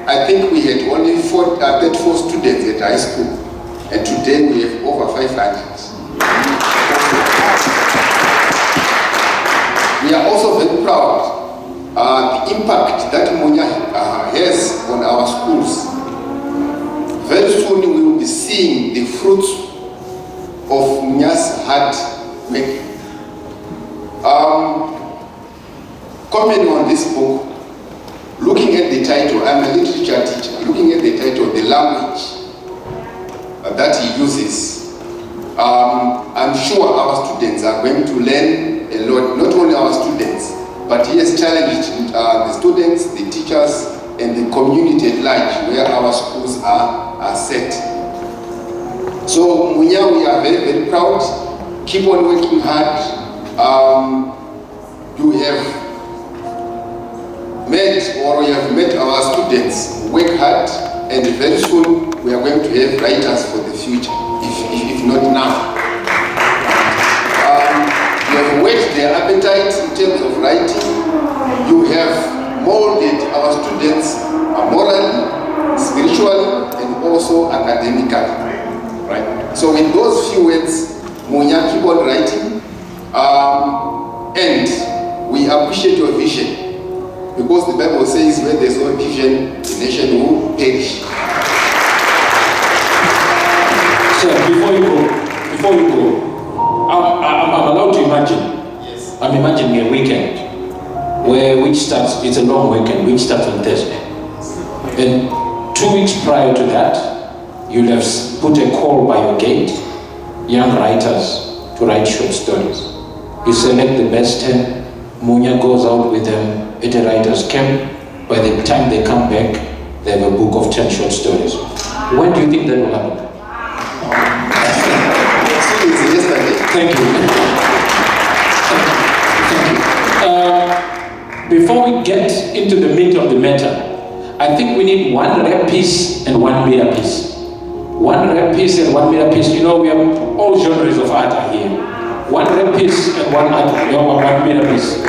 I think we had only 34 students at high school, and today we have over 500. We are also very proud the impact that Munya has on our schools. Very soon we will be seeing the fruits of Munya's hard work. Commenting on this book, looking at the title, I'm a literature teacher, looking at the title, the language that he uses, I'm sure our students are going to learn a lot, not only our students, but he has challenged the students, the teachers, and the community at large where our schools are set. So Munya, we are very, very proud. Keep on working hard. You have met our students, work hard, and very soon we are going to have writers for the future, if not now. You have whet their appetite in terms of writing. You have molded our students morally, spiritually, and also academically. Right? So with those few words, Munya, keep on writing, and we appreciate your vision. Because the Bible says where there's no vision, the nation will perish. So before you go, I'm allowed to imagine. Yes. I'm imagining a weekend which starts, it's a long weekend, which starts on Thursday. And 2 weeks prior to that, you'll have put a call by your gate, young writers to write short stories. You select the best 10, Munya goes out with them at a writer's camp. By the time they come back, they have a book of 10 short stories. When do you think that will happen? Thank you. Before we get into the meat of the matter, I think we need 1 rap piece and 1 meter piece. 1 rap piece and 1 meter piece. You know, we have all genres of art are here. 1 rap piece and 1 meter piece.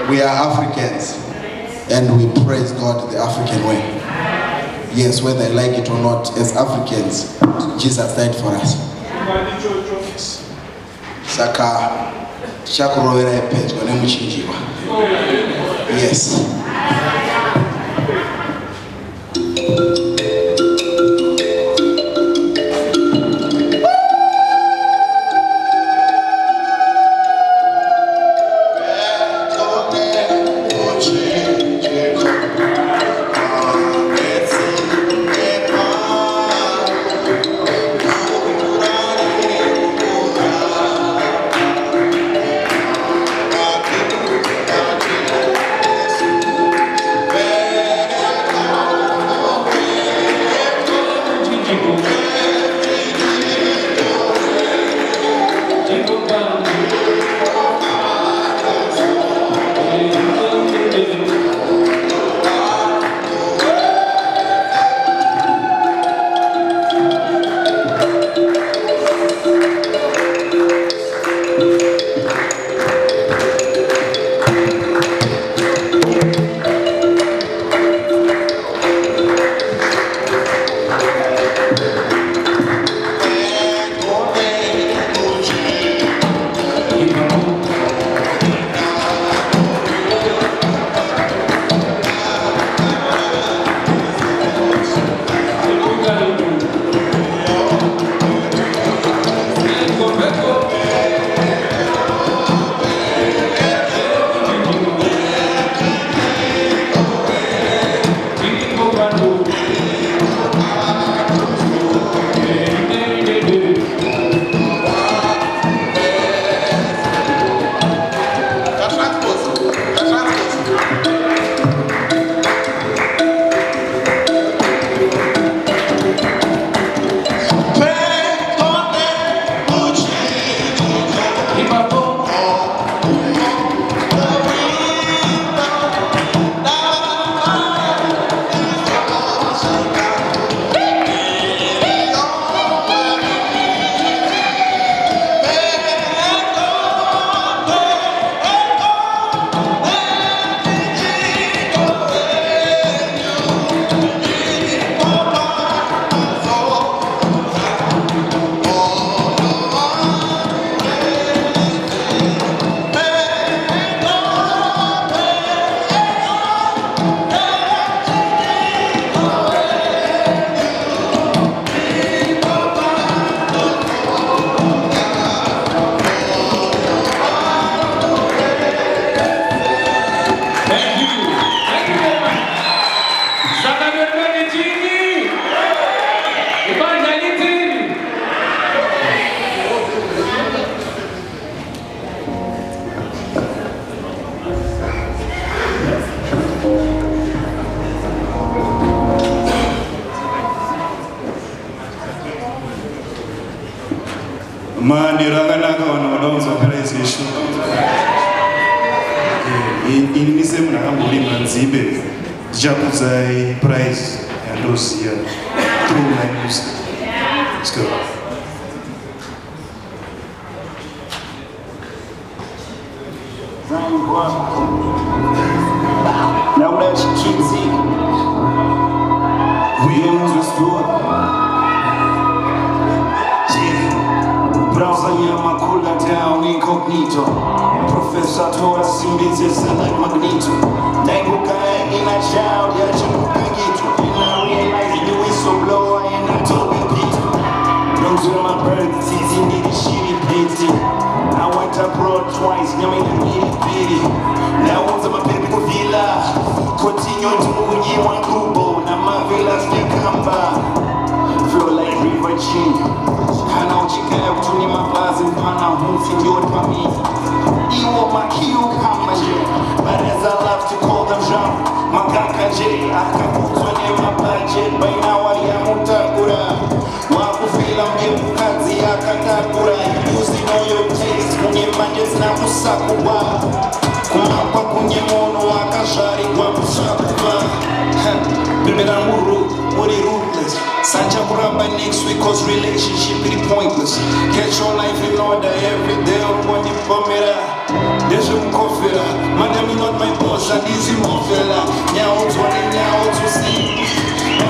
We are Africans and we praise God the African way. Yes, whether I like it or not, as Africans, Jesus died for us. Saka chakurovera epedyo nemuchinjiwa. Yes. Yes. Mani rakanaka vanhu vadaunza organization. Ini semunhu akambovimba nzimbe ndichakudzai prize yandoziya through my music. Let's go. Now that's Kinsey. We in the store. Browser my cooler down incognito. Professor told us Simbizi like Magneto. Nanguka in a child, Yachimukagito. And I realize you is so blow and I told you Peter. Don't do my birth, it's in the shitty pity. I went abroad twice, nyaming the nitty bitty. Now one's my baby villa. Continue to move you one kubo. Now my villa's get kamba. Feel like River Chin. Kana uchika ya kutuni mabazi mpana hunsi ndiyo kwa me. Iwo makiu kama je. But as I love to call them Jean. Makaka je. Akakutwane mabaje. Baina wa ya mutakura. Wakufila mgebu kazi ya katakura. Yuzi know your taste. Kunye manjes na musakuwa. Kumapa kunye mono wakashari kwa musakuwa. Baby na muru. Muri ruthless. Sancha Kuramba next week cause relationship is pointless. Get your life in order every day on one pomera. There's a coffee. Madam is not my boss, and easy mofela. Now to one now to see.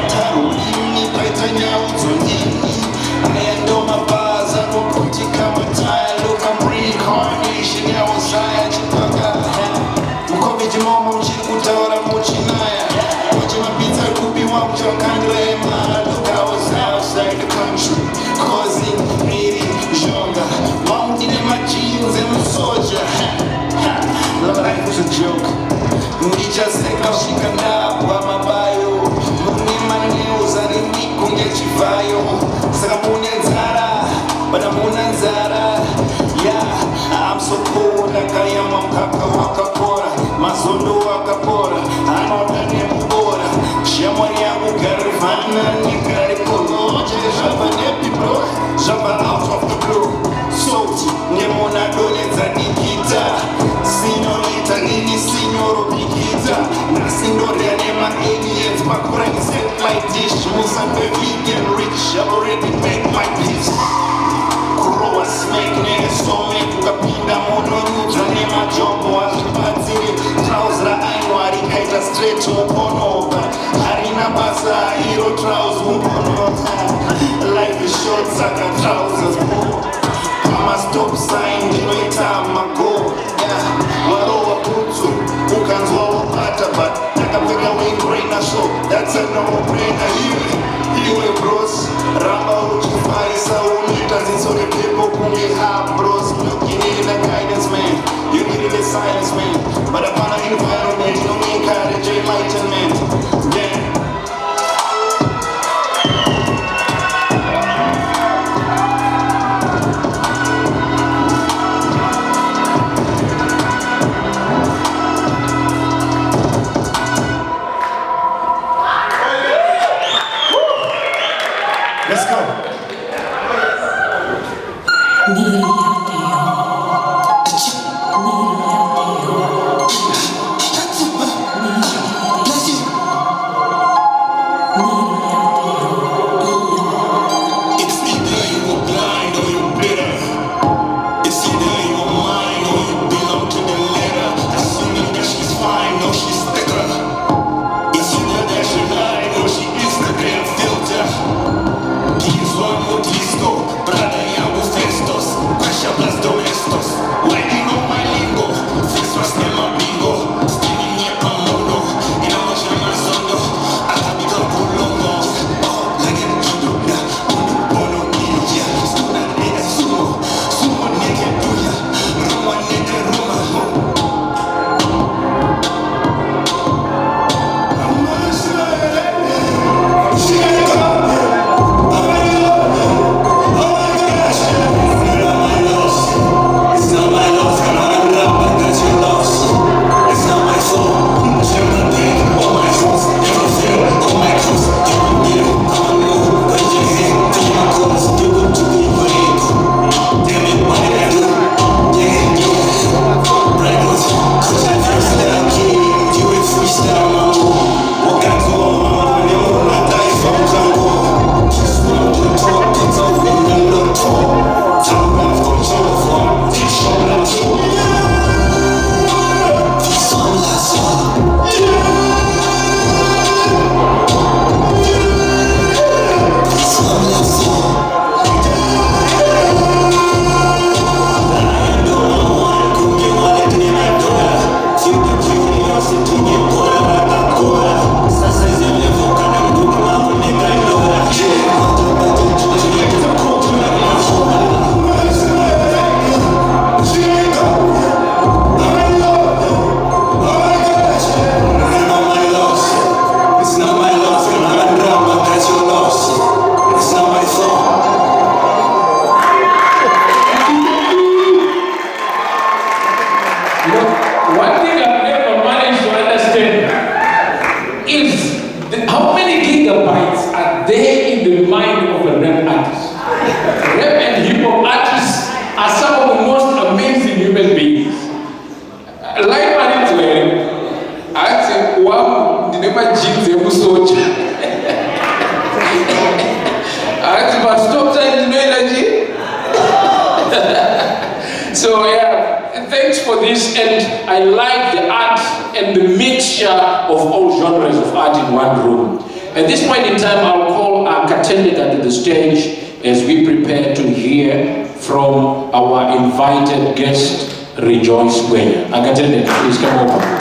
Taru ini paita now to nini. I know my bars, I don't put it come time. Look, I'm reincarnation. I was I Chipaka. Mkovi Jimomo Chikutara Mochinaya. Watching my pizza could be one to Kandrema. Outside the country, causing needy younger. Mountain in my jeans and my soldier. Life was a joke. We just take out she can up by my bio. Muni my news and in me could get you fire. Sakamunya Zara, but I'm on Zara. Yeah, I'm so cool like I am on Kakawakapora. Mazondo Wakapora. I'm not a name Bora. Shamoya Garifana Nikari. Jump out of the blue. Soti, Nemona Doneza Nikita. Signorita, Nini Signoro Pikita. Nasindoria Nema aliens, Makura set my dish. Musambe vegan rich, I've already made my peace. Kuroa snake, nigga, so make Kapinda Mono Nutra, Nema Jumbo, Ashpatiri, Trousera, Ainwari, Kaita straight to Opono. Harina Basa, Hero Trousers, Mupono. Life is short, saka trousers, I'm a stop sign, you know it's time I go. Yeah, Warowa Putsu, who can swallow pata, but Nakapeka wing brain a show. That's a no-brainer. You a bros, Ramba Uchifai, Saunitas, and so the people who we have bros. Look, you need a guidance, man. You need a silence, man. But upon an environment, you don't encourage enlightenment. Yeah. Let's go. Brother, yangu Festus. there in the mind of a rap artist. Rap and hip hop artists are some of the most amazing human beings. Like Maritwe, I say, wow, the name of Jesus was I must stop trying to know energy. So yeah, thanks for this, and I like the art and the mixture of all genres of art in one room. At this point in time, I'll call our Katendeka to the stage as we prepare to hear from our invited guest, Rejoice Ngwenya. Katendeka, please come over.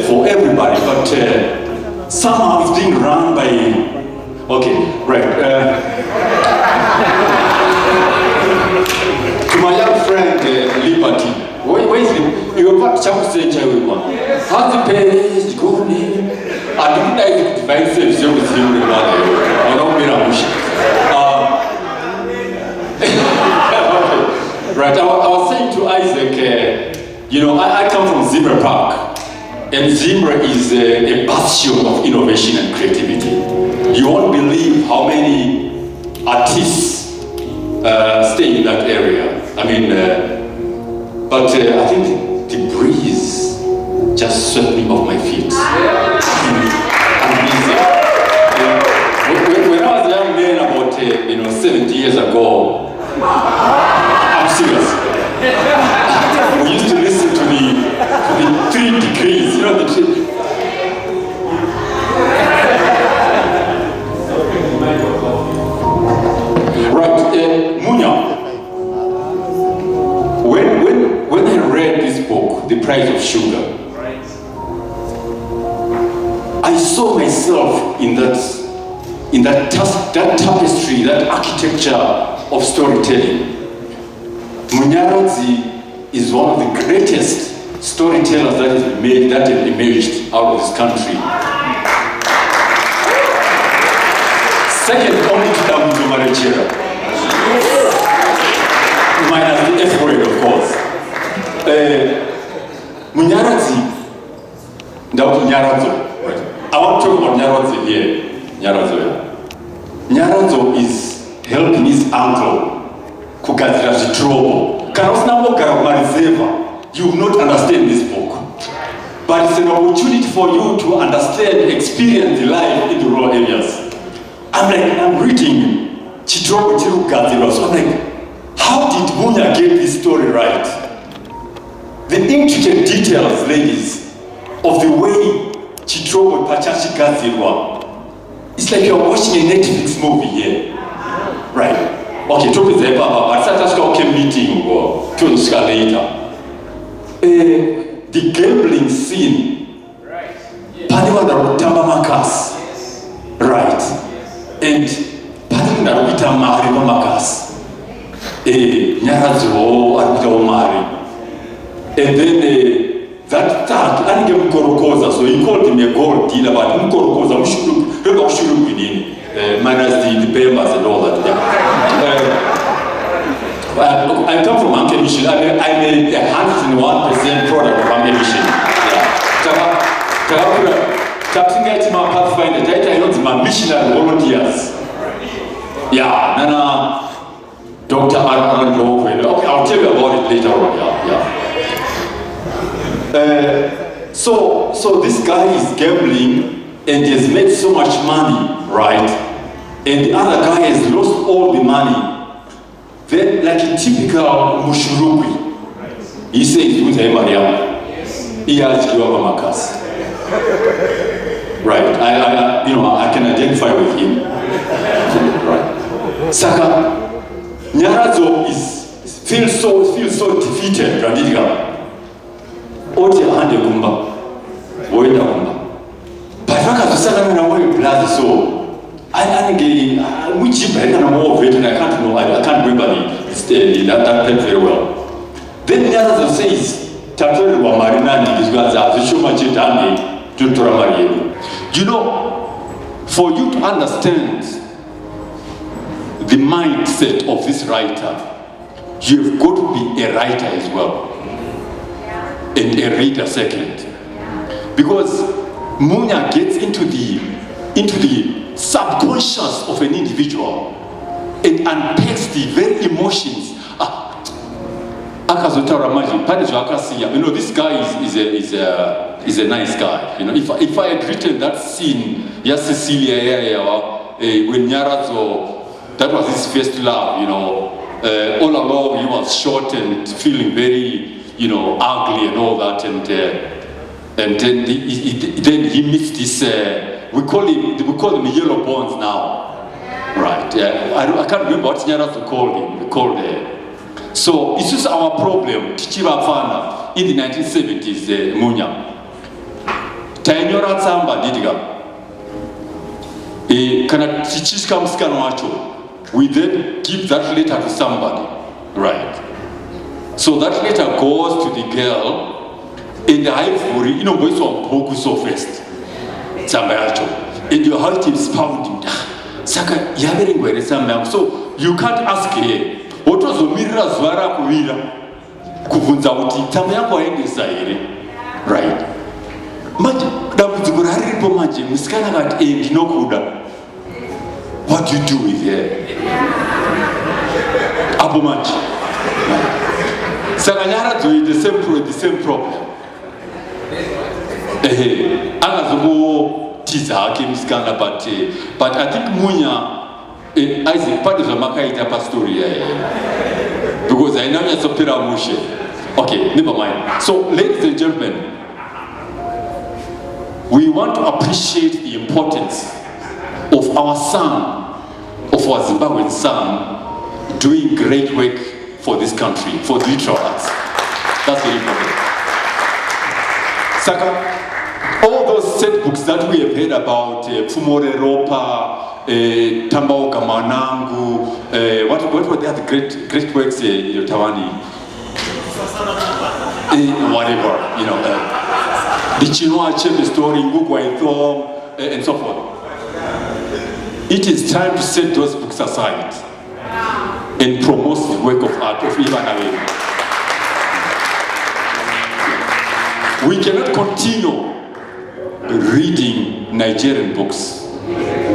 For everybody, but somehow it's being run by. Okay, right. To my young friend Liberty, where is it? You got to say, how's the page going? I don't like the devices you with him. I don't mean right, I was saying to Isaac, you know, I come from Zimmer Park. And Zimmer is a bastion of innovation and creativity. You won't believe how many artists stay in that area. I mean, but I think the breeze just swept me off my feet. When I was a young man, about 70 years ago, I'm serious. We used to listen to the 3 degrees, you know, the 3. Right, Munya. When I read this book, The Price of Sugar, I saw myself in that tapestry, that architecture of storytelling. Munyaradzi is one of the greatest storytellers that have emerged out of this country. Second only to Damuzo Marechera. Minus the F word, of course. Munyaradzi, I want to talk about Munyaradzi here. Nyaradzo is helping his uncle kugadzira zvitrobo. Kana usina mogara kumarizeva, you will not understand this book. But it's an opportunity for you to understand, experience the life in the rural areas. I'm reading Chitrobo Chirukadzira, so I'm like, how did Munya get this story right? The intricate details, ladies, of the way Chitrobo Pachachi Gadzirwa. It's like you're watching a Netflix movie here. Right. Okay, talk with them about a meeting or two later. The gambling scene. Paniwa Narutamba Makas. Right. And Paniwa Naruta Mari Makas. Nyarazo Arbita Omari. And then that third, I think Mkorokoza, so he called him a gold dealer, but Mkorokoza, minus the papers and all that. Yeah. I come from Anke Mission. I'm a 101% product of Anke Mission. Tapping my pathfinder, data is my missionary volunteers. Yeah, Nana, Dr. Angero. Okay, I'll tell you about it later on. Yeah. So this guy is gambling and he has made so much money, right? And the other guy has lost all the money. Then, like a typical Mushurukwi, he says, "Who's Mariam?" He has Makas. Right? I can identify with him. Right? Saka Nyarazo feels so defeated. Radika. Ote hande kumba, woenda kumba. But Raka Saka na way blood so. I which I can't know. I can't remember that played very well. Then the other says, "Tatori wa marinani is going to show much You know, for you to understand the mindset of this writer, you've got to be a writer as well, and a reader second, because Munya gets into the subconscious of an individual and unpacks the very emotions. You know, this guy is a nice guy. You know, if I had written that scene, yes, Cecilia, when Nyarazo, that was his first love. You know, all along he was short and feeling very, you know, ugly and all that, and then he meets this. We call them yellow bones now, right? Yeah, I can't remember what Nyarazo called him. So it's just our problem. Tichiva Fana in the 1970s, Munya. Tanyora Tsamba Didiga. Kana Tichishka Mskano, we then give that letter to somebody, right? So that letter goes to the girl in the ivory, you know, boys on Poku so first. And your heart is pounding. Saka yavering where so you can't ask her. What was the mirror Zwara Kuira? Kubunza uti Tamayako and right? What do you do with her? Abomanchi. Saganyara do the same problem. But I think Munya, Isaac, part of the Makaita story, because I know it's a Piramushe. Okay, never mind. So, ladies and gentlemen, we want to appreciate the importance of our son, of our Zimbabwean son, doing great work for this country, for the literal arts. That's very important. Second, all those set books that we have heard about, Fumore Ropa, Tambaoka Manangu, what were the other great works, Thabani? Whatever, you know, the Chinua Achebe story, Ngwenya Thom, and so forth. It is time to set those books aside and promote the work of art of Ivan. We cannot continue reading Nigerian books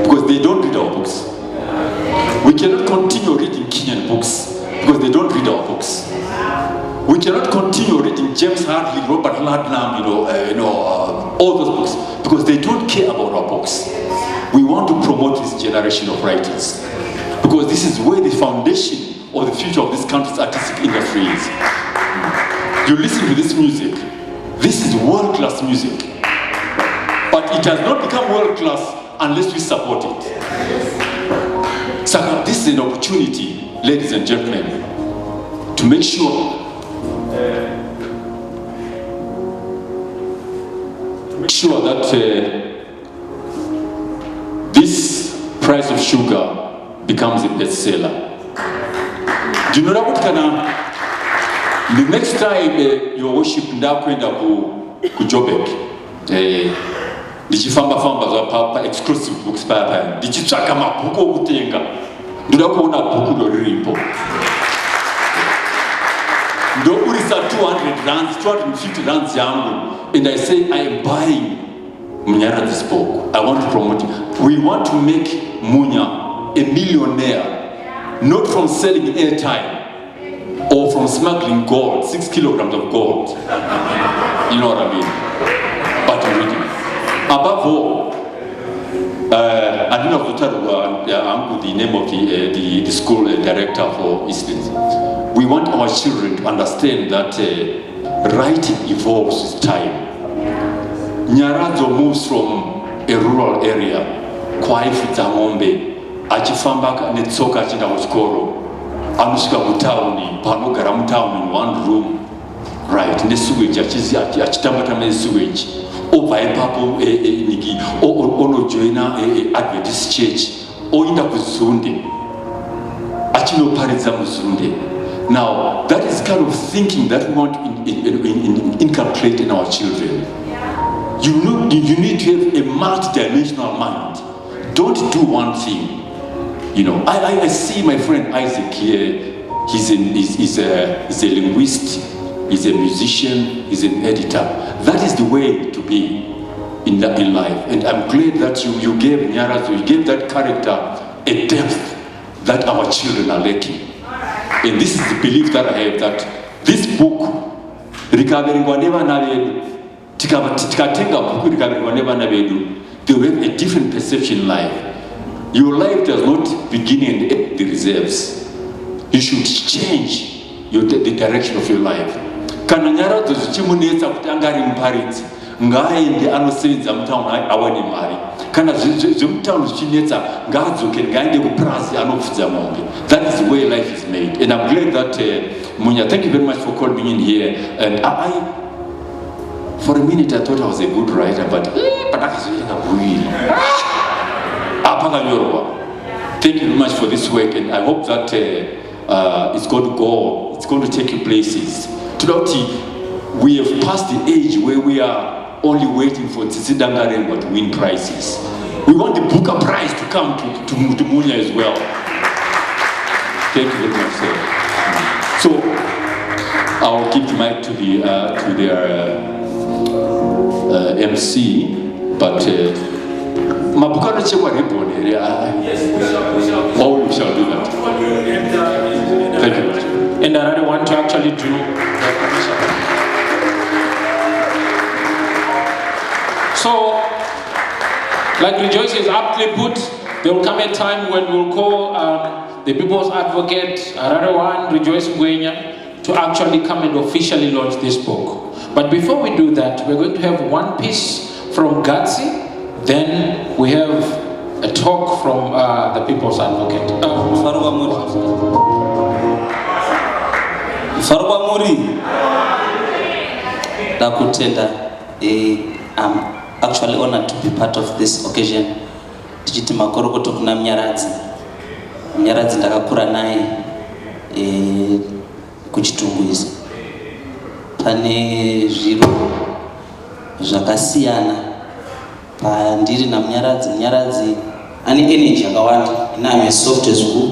because they don't read our books. We cannot continue reading Kenyan books because they don't read our books. We cannot continue reading James Hartley, Robert Ludlum, all those books because they don't care about our books. We want to promote this generation of writers because this is where the foundation of the future of this country's artistic industry is. You listen to this music. This is world-class music. But it has not become world-class unless we support it. So this is an opportunity, ladies and gentlemen, to make sure that this price of sugar becomes a bestseller. Do you know what The next time your worship ndakwenda ku Joburg, ndichifamba pa exclusive books papa, ndichitsvaka mabhuku okutenga, ndoda kuona bhuku riripo. Ndoburisa 200 rands, 250 rands yangu, and I say I am buying Munyaradzi book. I want to promote it. We want to make Munya a millionaire, not from selling airtime or from smuggling gold, 6 kilograms of gold. You know what I mean? But reading. Above all, I don't know if the name of the school director for Eastlands. We want our children to understand that writing evolves with time. Nyaradzo moves from a rural area, kwaifudza ng'ombe, achifamba netsoka achienda kuchikoro, anosvika kutauni, panogara mutauni in one room, right, nesewage achitamba nesewage, obva ipapo onojoina Adventist church, oinda kuZunde, achinoparidza muZunde. Now, that is kind of thinking that we want to inculcate in our children. You need to have a multi-dimensional mind. Don't do one thing. You know, I see my friend Isaac here. He's a linguist, he's a musician, he's an editor. That is the way to be in life. And I'm glad that you gave Nyaradzo, you gave that character a depth that our children are lacking. And this is the belief that I have, that this book, rikaveringwa nevana vedu, tikatenga bhuku rikaveringwa nevana vedu, they will have a different perception in life. Your life does not begin and end the reserves. You should change the direction of your life. Kana Nyaradzo zvichimunetsa kuti anga ari muparidzi, ngaaende anosevenza mutauni awane mari. Kana zvemutauni zvichinetsa, ngaadzokere, ngaaende kupurazi anopfudza mombe. That is the way life is made. And I'm glad that Munya, thank you very much for calling me in here. And I for a minute I thought I was a good writer, but thank you very much for this work, and I hope that it's going to take you places. We have passed the age where we are only waiting for Tsitsi Dangarengwa to win prizes. We want the Booker Prize to come to Munya as well. Thank you very much, sir. So I'll give the mic to their MC, but Mabukana Chewa Rebon area. Oh, we shall do that. Thank you. And I really want to actually do the commission. So, like Rejoice is aptly put, there will come a time when we'll call the People's Advocate, Ararawan, Rejoice Ngwenya, to actually come and officially launch this book. But before we do that, we're going to have one piece from Gatsi, then we have a talk from the People's Advocate. Farwa Muri Dakutenda, I'm actually honored to be part of this occasion. Tichiti makoro kuto kuna Munyaradzi ndakakura naye kuchitumbuiza. Pane zviro zvakasiyana pandiri na Munyaradzi ane energy yakawanda, ina soft as wool.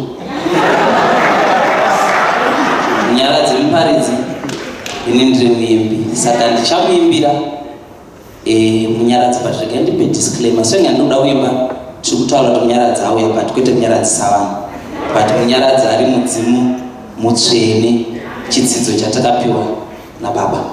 Munyaradzi muparidzi, ini ndiri muimbi, saka ndichamuimbira Munyaradzi, but ndipe disclaimer. So ndinoda kuimba tikutaura kuti Munyaradzi auya, but kwete Munyaradzi Savanhu, but Munyaradzi ari mudzimu mutsvene, chidzidzo chatakapiwa naBaba.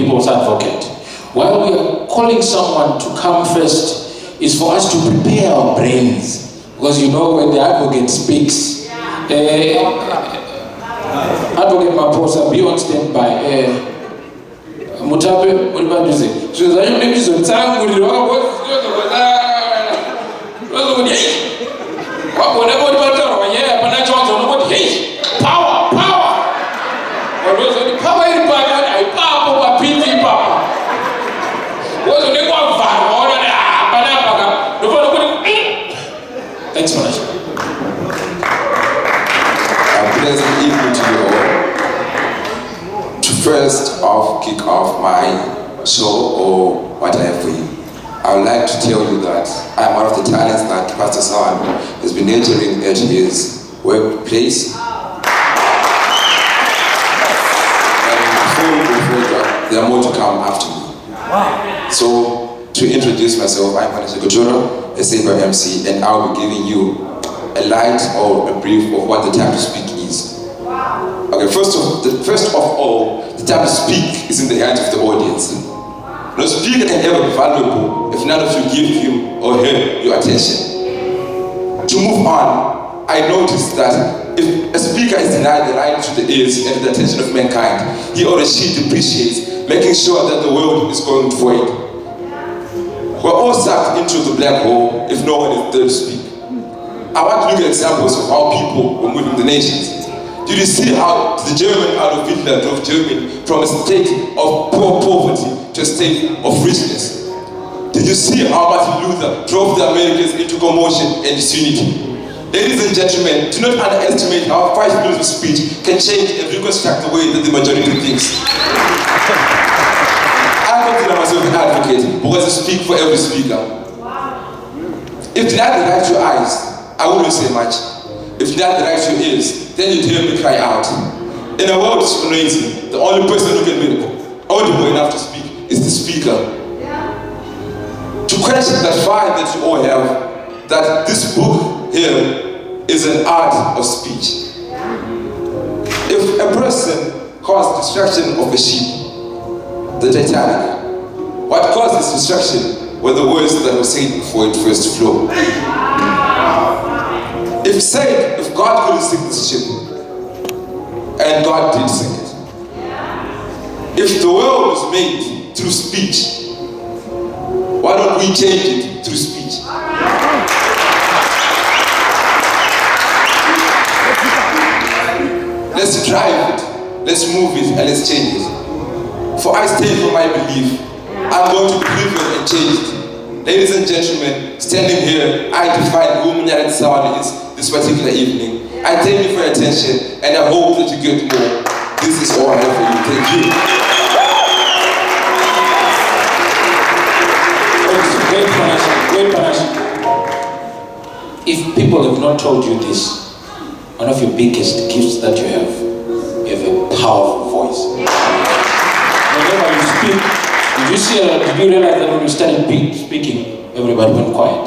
people's advocate. While we are calling someone to come first, is for us to prepare our brains. Because you know when the advocate speaks, advocate Maposa, be on standby. Mutabe, what about you say? So that you make some time with your power. Power in power, PV power. Thanks so much. A pleasant evening to you all. To first off kick off my show or what I have for you, I would like to tell you that I am one of the talents that Pastor Savanhu has been entering at his workplace. And before we go further, there are more to come after me. Wow. So, to introduce myself, I'm Panisha Kuchura, a Saber MC, and I'll be giving you a light or a brief of what the time to speak is. Okay, first of all, the time to speak is in the hands of the audience. No speaker can ever be valuable if none of you give him or her your attention. To move on, I noticed that if a speaker is denied the right to the ears and the attention of mankind, he or she depreciates, making sure that the world is going void. We're all sucked into the black hole if no one is there to speak. I want to look at examples of how people were moving the nations. Did you see how the German Adolf Hitler drove Germany from a state of poverty to a state of richness? Did you see how Martin Luther drove the Americans into commotion and disunity? Ladies and gentlemen, do not underestimate how 5 minutes of speech can change and reconstruct the way that the majority thinks. I consider myself an advocate because I speak for every speaker. If denied the right to your eyes, I wouldn't say much. If denied the right to your ears, then you'd hear me cry out. In a world discriminating, the only person who can be audible enough to speak is the speaker. To question that fire that you all have, that this book here is an art of speech. If a person caused destruction of a ship, the Titanic, what caused this destruction were the words that were said before it first flew. If God couldn't sink this ship, and God did sink it. If the world was made through speech, why don't we change it through speech? Let's drive it, let's move it, and let's change it. For I stand for my belief. I'm going to believe it and change it. Ladies and gentlemen, standing here, I define who Munyaradzi Savanhu is this particular evening. I thank you for your attention, and I hope that you get more. This is all I have for you. Thank you. Great partnership. If people have not told you this, one of your biggest gifts that you have a powerful voice. Whenever you speak, did you realize that when you started speaking, everybody went quiet?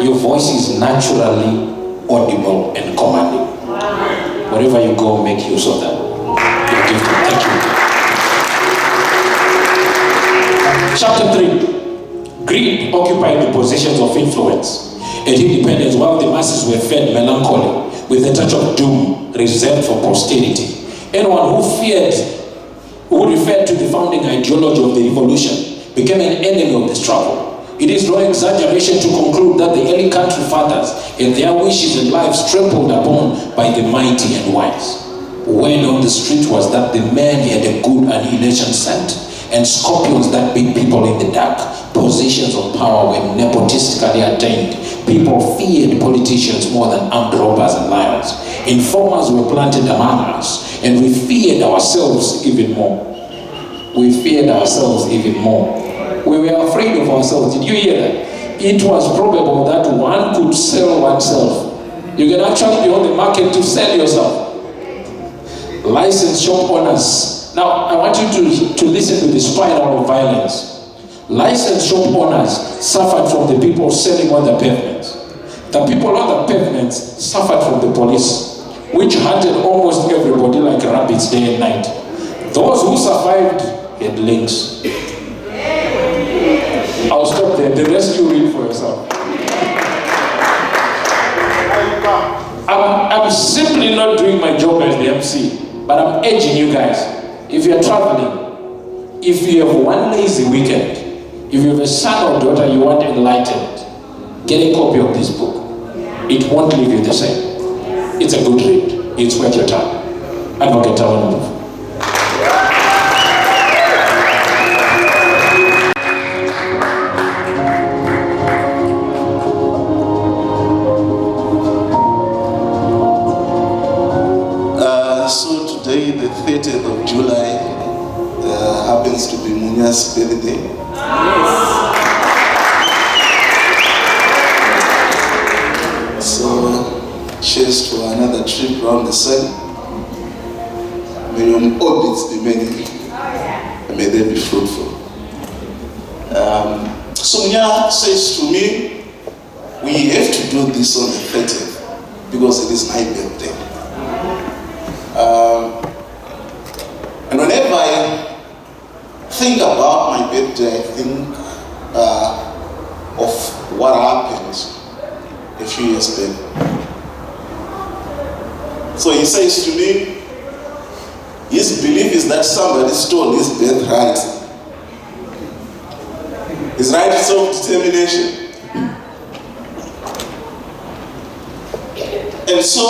Your voice is naturally audible and commanding. Wherever you go, make use of that. You're gifted. Thank you. Chapter 3. Greed occupied the positions of influence and independence while the masses were fed melancholy with a touch of doom reserved for posterity. Anyone who referred to the founding ideology of the revolution became an enemy of the struggle. It is no exaggeration to conclude that the early country fathers and their wishes and lives trampled upon by the mighty and wise. Word on the street was that the man had a good annihilation scent, and scorpions that beat people in the dark. Positions of power were nepotistically attained. People feared politicians more than armed robbers and liars. Informers were planted among us, and we feared ourselves even more. We feared ourselves even more. We were afraid of ourselves. Did you hear that? It was probable that one could sell oneself. You can actually be on the market to sell yourself. Licensed shop owners. Now, I want you to listen to the spiral of violence. Licensed shop owners suffered from the people selling on the pavements. The people on the pavements suffered from the police, which hunted almost everybody like rabbits day and night. Those who survived had links. I'll stop there. The rest you read for yourself. I'm simply not doing my job as the MC, but I'm urging you guys, if you're traveling, if you have one lazy weekend, if you have a son or daughter you want enlightened, get a copy of this book. It won't leave you the same. It's a good read. It's worth your time. Advocate Thabani. So today, the 30th of July, happens to be Munya's birthday. So, cheers for another trip around the sun. May your orbits be many, and may they be fruitful. So Munya says to me, we have to do this on the 30th, because it is my birthday. And whenever I think about my birthday, I think of what happened a few years back. So he says to me, his belief is that somebody stole his birthright, his right to self-determination. And so,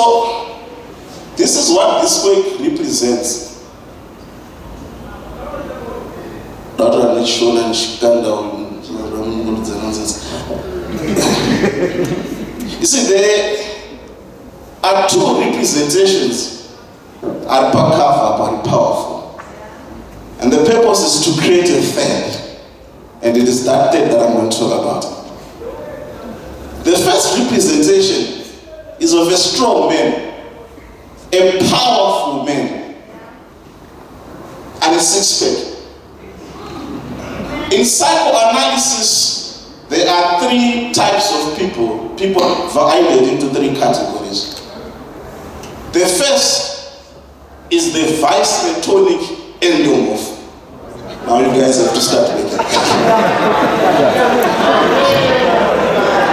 this is what this week represents. You see, there are two representations, Arpakava, very powerful. And the purpose is to create a third. And it is that third that I'm going to talk about. The first representation is of a strong man, a powerful man, and a six-pack. In psychoanalysis, there are three types of people divided into three categories. The first is the vice-retonic endomorph. Now you guys have to start with it.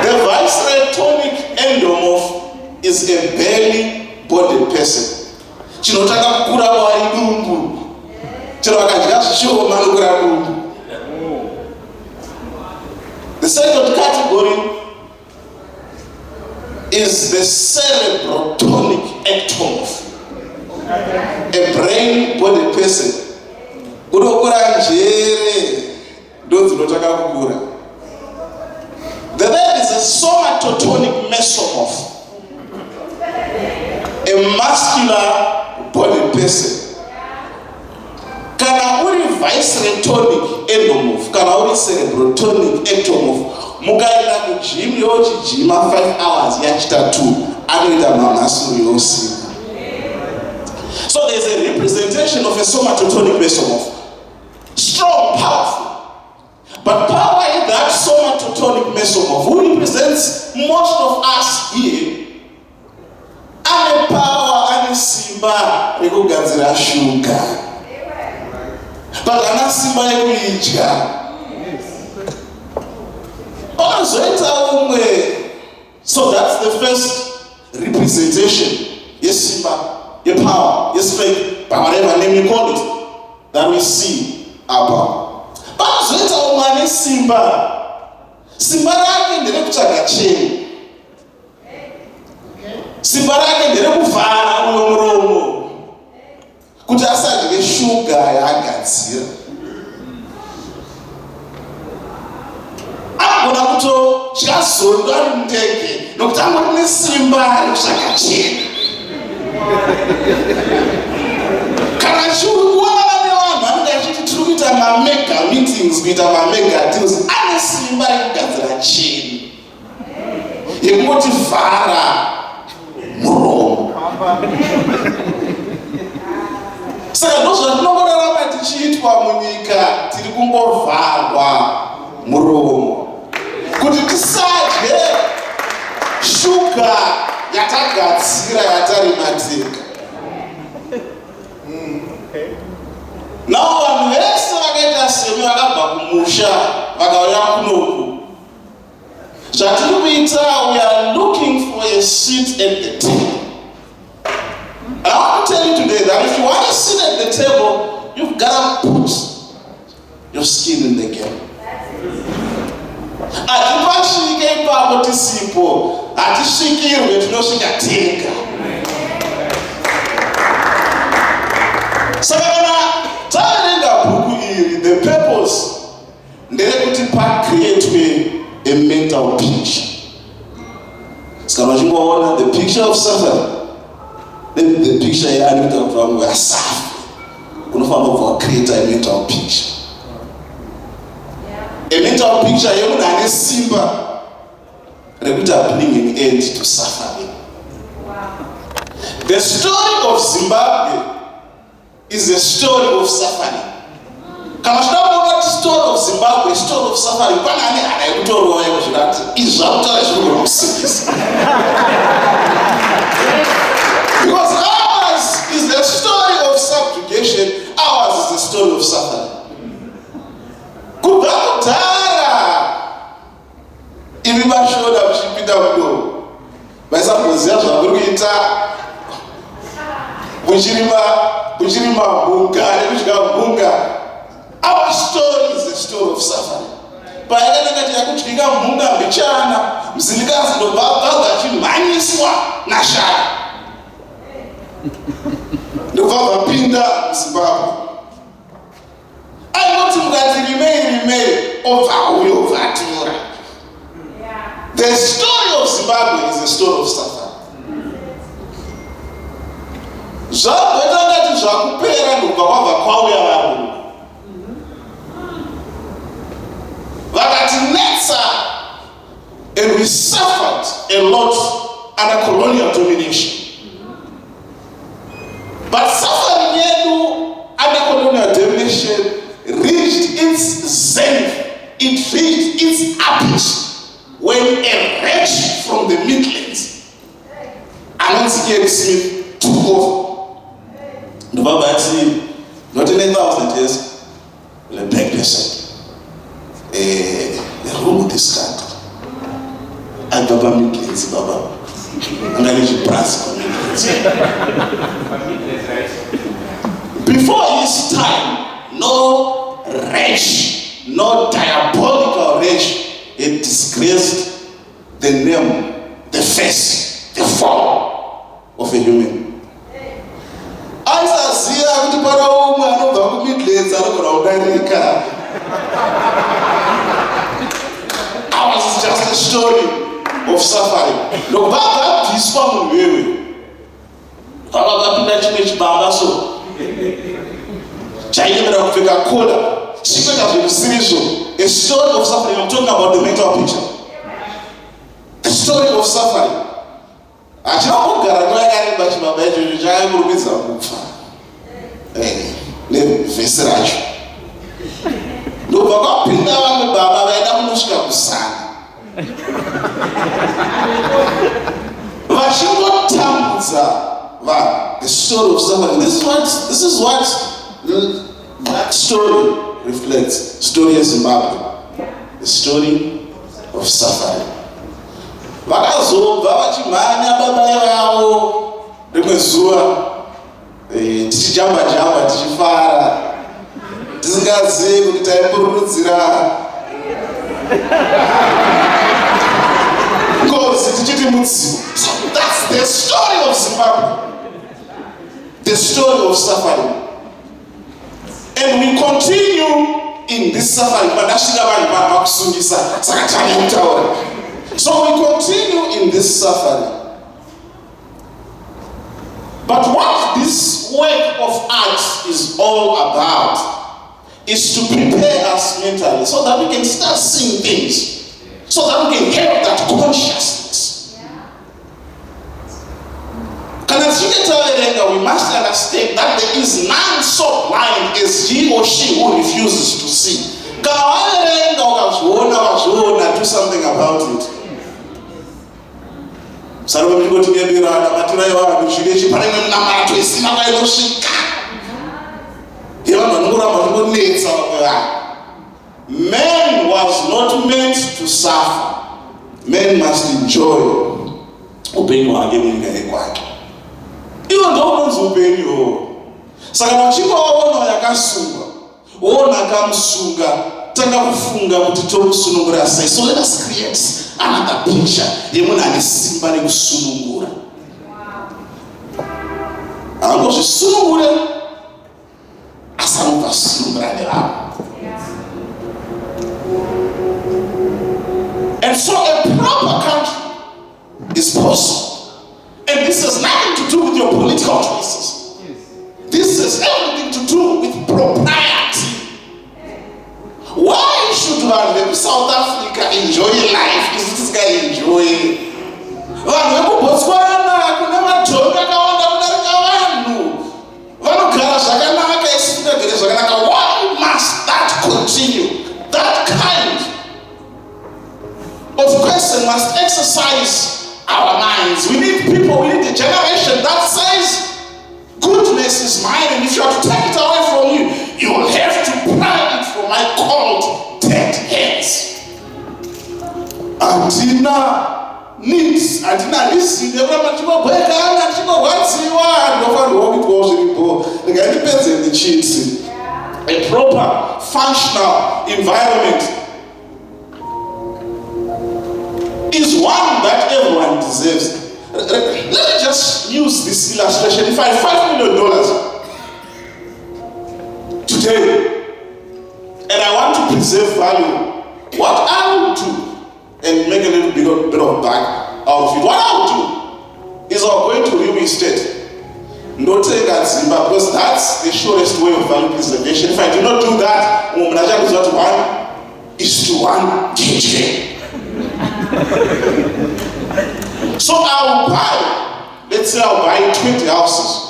The vice-retonic endomorph is a belly-bodied person. Chinotaka kukura wari dumbu. Chino wakadya zvishoma nokura dumbu. The second category is the cerebrotonic ectomorph, a brain-bodied person. Kudokura njere, ndozi notaka kukura. The third is a somatotonic mesomorph, a muscular-bodied person. Kana uri vice-retonic endomorph, kana uri cerebrotonic ectomorph, mukaenda kugym yochijima 5 hours yachita 2, anoita mamhasuru yeusiku. So there's a representation of a somatotonic mesomorph. Strong, powerful. But power in that somatotonic mesomorph, who represents most of us here, ane power, ane simba, rekugadzira sugar. But ana simba yekuidya. So that's the first representation. Yes, simba, your power, yes, faith, by whatever name you call it, that we see about. But zoita umane simba. Simba rake ndere kutsvaga cheni. Simba rake ndere kuvhara uyo muromo kuti asadye shuga yaagadzira. Agona kutodya zondo ari mundege nokuti angori nesimba rekutsvaga cheni. Kana chiuona vane vanhu vanenge achiti tiri kuita mamega meetings, kuita mamega deals, ane simba rekugadzira cheni yekungoti vhara muromo. Saka ndozvatinongorarama tichiitwa munyika, tiri kungovharwa muromo kuti tisadye shuga yatagadzira yatarimateka. Now vanhu vese semi vakabva kumusha vakauya kunoku. Zvatiri kuita, we are looking for a seat at the table. And I want to tell you today that if you want to sit at the table, you've got to put your skin in the game. Atipashike ipapo tisipo, atishikirwe tinosvika tega. Saka kana taverenga bhuku iri, the purpose nderekuti pacreatwe a mental picture. Saka vachingoona the picture of suffering, the picture yaanoita kuti vamwe vasafa, unofanira kubva create a mental picture. A mental picture yemunhu ane simba rekuti bring an end to suffering. The story of Zimbabwe is a story of suffering. Kana zvinoona kuti story of Zimbabwe is story of suffering, pane ane hana yekutorwa yekuzvirati izvi zvakutaura zvinogona kusimbisa. Because ours is the story of subjugation, ours is the story of suffering. Kubva kudhara ivi vashona vichipinda mudomo vaisamboziva zvaviri kuita muchirima mpunga nekudya mpunga. Our story is the story of suffering. Payakanangati yakudyika mpunga mbichana mzilikazi ndobva abva achimhanyiswa nashara ndobva vapinda muZimbabwe. Ainoti mukati rimei obva uyo vatura. The story of Zimbabwe is a story of suffering. Zvabveta ngati zvakupera ndobva kwabva kwauya varungu vakatinetsa, and we suffered a lot under colonial domination. But suffering yedu under colonial domination reached its zenith, it reached its apex when a wretch from the Midlands, Anansi Smith, took over. The Baba said, not in 1,000 years, a black person, a room with this country. And Baba Midlands, Baba. And I need to brass for Midlands. Before his time, no wretch, no diabolical wretch had disgraced the name, the face, the form of a human. Aisaziva kuti pana umwe anobva kuMidlands anogona kudarika. Ours is just a story of suffering. Ndobva bviswa munhu wewe vakapinda chimwe chibaba so chaiemera kupfeka kola chipfeka zvekusirizvo. A story of suffering. I'm talking about the mental picture. The story of suffering. Achina kugara nguva yakareba chibaba ichocho chaikurumidza kufa nevhesi racho. Ndobva kwapinda vamwe baba vaida kunosvika kusana vachingotambudza vanhu. The story of suffering. This is what that story reflects. Story of Zimbabwe, the story of suffering. Vakazobva vachimhanya baba vavo rimwe zuva tichijamba tichifara tisingazivi kuti taimbururudzira ngozi tichiti mudzimu. So that's the story of Zimbabwe, the story of suffering. And we continue in this suffering. Padasvika vanhu pakusungisa saka tane kutaura. So we continue in this suffering. But what this work of art is all about is to prepare us mentally so that we can start seeing things, so that we can have that consciousness. We must understand that there is none so blind as he or she who refuses to see. Do something about it. Sarva mingoti nebirana matira yavanhu zvirechi pane namato isina vaitosvika. Yevanhu vanongoramba vanonetsa vamwe vanhu. Man was not meant to suffer. Man must enjoy upenyu hwake munyika yekwake. Iwo ndounonzi upenyu. Saka machingo waona yakasunga, waona akamusunga, tanga kufunga kuti tomusunungura sei. So let us create another picture yemunhu ane simba rekusunungura. Angozvisunungure asi anobva sunungura nevamwe. And so a proper country is possible. And this has nothing to do with your political choices. This has everything to do with propriety. Why should one in South Africa enjoy life? Is this guy enjoying? Vanhu vekubotswana kune matongo akawanda kudarika vanhu. Vanogara zvakanaka isingagare zvakanaka. Why must that continue? That kind of question must exercise our minds. We need people, we need a generation that says, goodness is mine, and if you have to take it away from you, you will have to pry it from my cold, dead hands. Andina needs, andina reason, everyone chimobweka, and chimobwatsiwa, and overall it goes in the depends on the cheats. A proper, functional environment is one that everyone deserves. Let me just use this illustration. If I have $5 million today and I want to preserve value, what I will do and make a little bit of back out of it, what I will do is I'll go into real estate. Not take that Zimbabwe, because that's the surest way of value preservation. If I do not do that, is not 1:1 KJ. So I'll buy, let's say I'll buy 20 houses.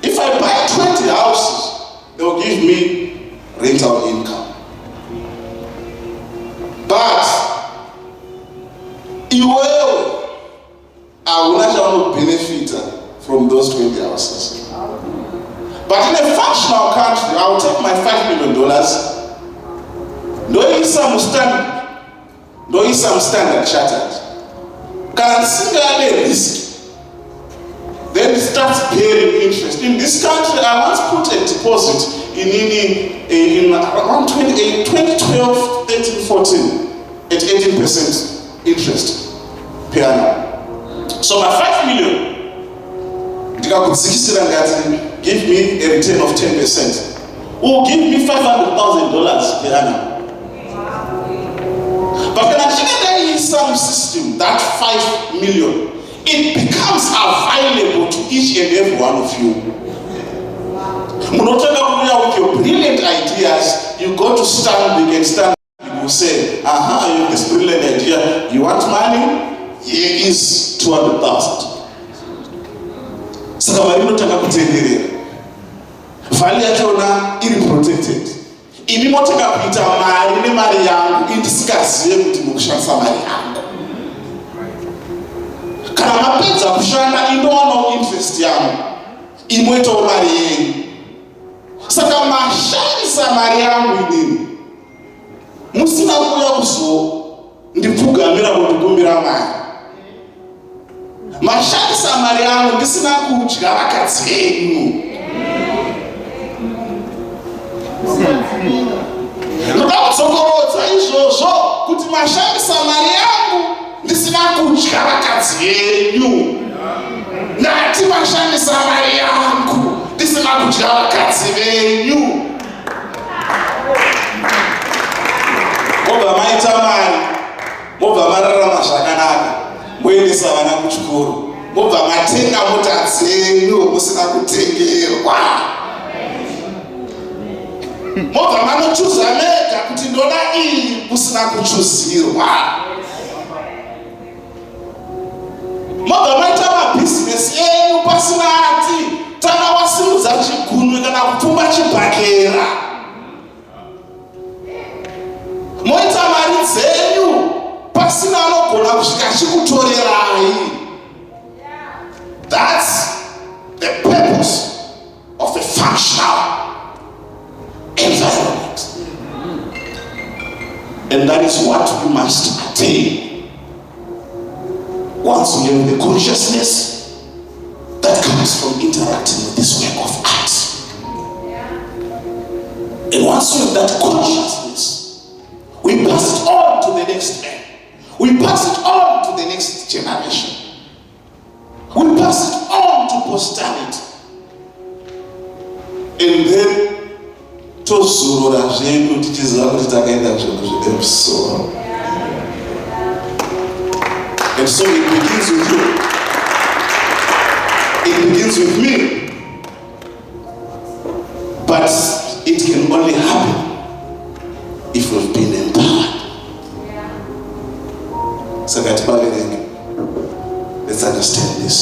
If I buy 20 houses, they'll give me rental income. But I will not benefit from those 20 houses. But in a functional country, I will take my $5 million, do some standard chartered. Consider the risk. Then it starts bearing interest. In this country, I once put a deposit in around 2012, 13, 14 at 18% interest per annum. So my 5 million, give me a return of 10%. Or give me $500,000 per annum. But when I there is some system, that 5 million, it becomes available to each and every one of you. With your brilliant ideas, you go to Stanbic and Stanbic will say, you have this brilliant idea, you want money? Here is 200,000. Saka varinotanga kutenderera. Valley yachona iri protected. Imi motanga kuita mari nemari yangu indisikazive kuti mukushandisa mari yangu. Kana mapedza kushanda inowana interest yangu. Imoitawo mari yenyu. Saka mashandisa mari yangu inini. Musina kuuya kuzondipfugamira kundikumbira mari. Mashandisa mari yangu ndisina kudya vakadzi venyu. Ndoda kutsokorodza izvozvo kuti mashandisa mari yangu ndisina kudya vakadzi venyu. Ndati mashandisa mari yangu ndisina kudya vakadzi venyu. Mobva maita mari, mobva mararama zvakanaka, moendesa vana kuchikoro, mobva matenga mota dzenyu musina kutengerwa. Mobva manochuza mega kuti ndoda iyi musina kuchuzirwa. Mobva maita mabhizinesi enyu pasina ati tana wasimudza chigunwe kana kupfumba chibhakera. Moita mari dzenyu pasina anogona kusvika chikutorerai. That's the purpose of a functional environment. And that is what we must attain. Once we have the consciousness that comes from interacting with this work of art. And once we have that consciousness, we pass it on to the next man. We pass it on to the next generation. We pass it on to posterity. And then tozorora zvedu tichiziva kuti takaenda zvinhu zvemusoro. And so it begins with you. It begins with me. But it can only happen if we've been empowered. So let's understand this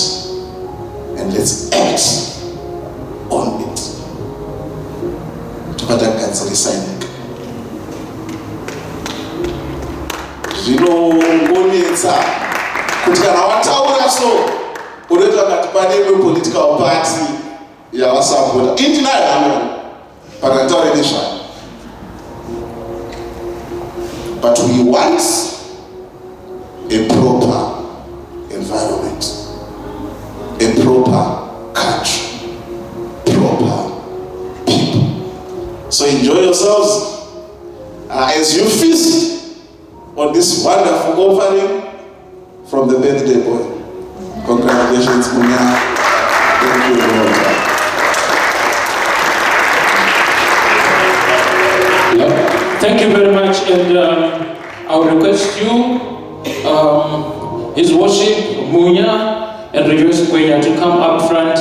and let's act on it. Zvinongonetsa kuti kana wataura so unoita kuti pane political party yavasapota indinayo hamwe pakataura nezvayo. But we want a proper environment, a proper country, proper people. So enjoy yourselves as you feast on this wonderful offering from the birthday boy. Congratulations, Munya. Thank you very much. Thank you very much, and I will request you, His Worship Munya and Reverend Ngwenya to come up front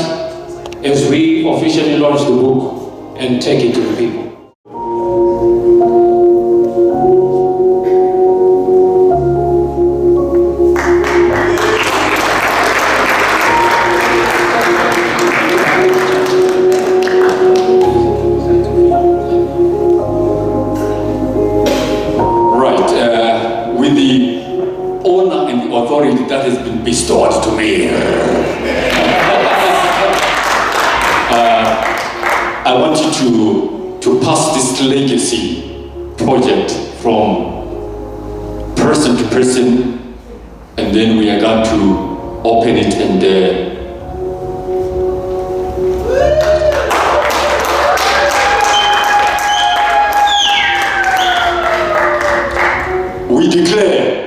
as we officially launch the book and take it to the people. That has been bestowed to me. I want you to pass this legacy project from person to person, and then we are going to open it and we declare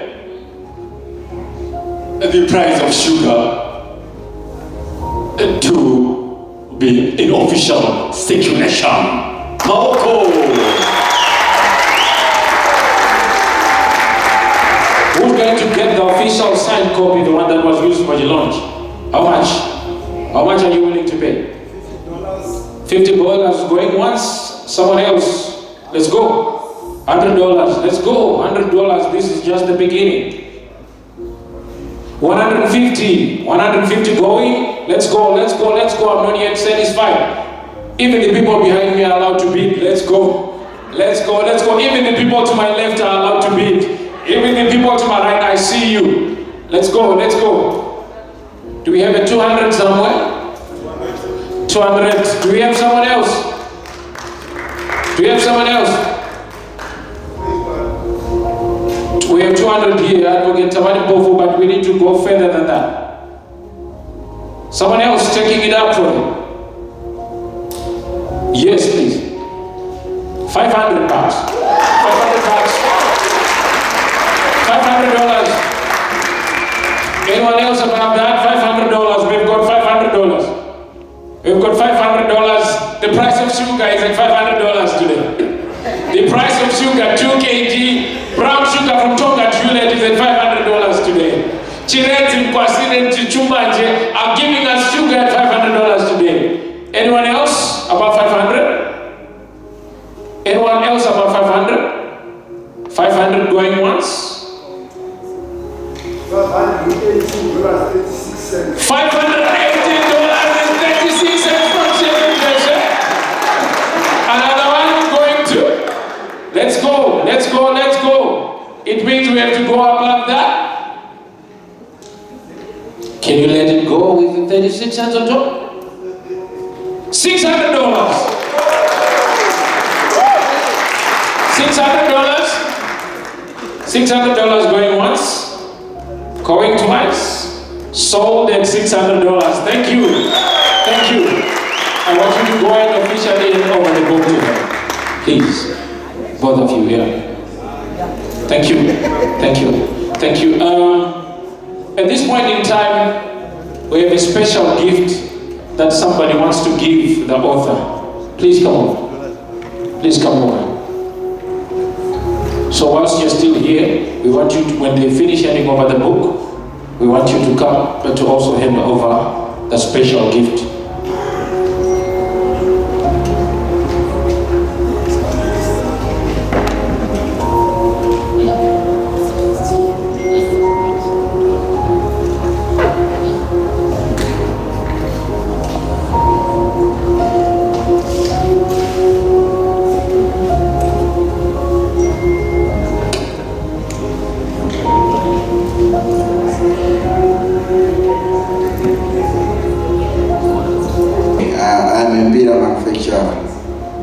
the price of sugar to be an official circulation. Who's going to get the official signed copy, the one that was used for the launch? How much? How much are you willing to pay? $50 going once, someone else. Let's go. $100, let's go. $100, this is just the beginning. 150 going, let's go. I'm not yet satisfied. Even the people behind me are allowed to bid. Let's go. Even the people to my left are allowed to bid. Even the people to my right, I see you. Let's go. Do we have a 200 somewhere? 200. Do we have someone else? We have 200 here, Advocate Thabani Mpofu, but we need to go further than that. Someone else taking it up for him. Yes, please. $500. $500. Anyone else above that? $500. We've got $500. The price of sugar is at $500 today. The price of sugar, 2 kg, brown sugar from Tonga Juliet is at $500 today. Chirezi Mkwasile Chichumanje are giving us sugar at $500 today. Anyone else above 500? Anyone else above 500? 500 going once? $518.36 from Chirezi. Another one going to? Let's go. It means we have to go above that. Can you let it go with the 36 cents on top? $600. $600. $600 going once, going twice, sold at $600. Thank you. Thank you. I want you to go and officially hand over the book to her. Please. Both of you, yeah. Thank you. Thank you. Thank you. At this point in time, we have a special gift that somebody wants to give the author. Please come over. Please come over. So whilst you're still here, we want you to, when they finish handing over the book, we want you to come, but to also hand over the special gift.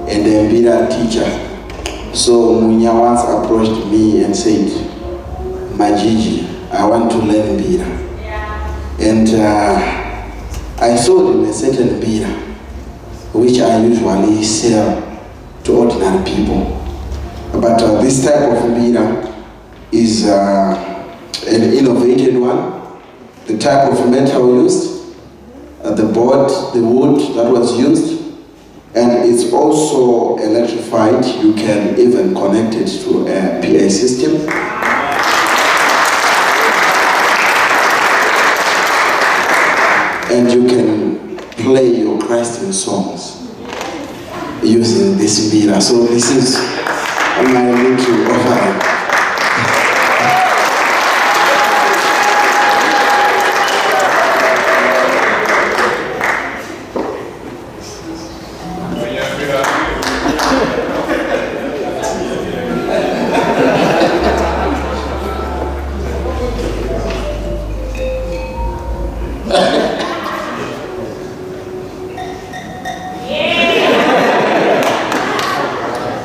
And a Mbira teacher. So Munya once approached me and said, Majiji, I want to learn Mbira. And I sold him a certain Mbira, which I usually sell to ordinary people. But this type of Mbira is an innovated one. The type of metal used, the board, the wood that was used, and it's also electrified. You can even connect it to a PA system. And you can play your Christian songs using this Mbira. So this is my little offering.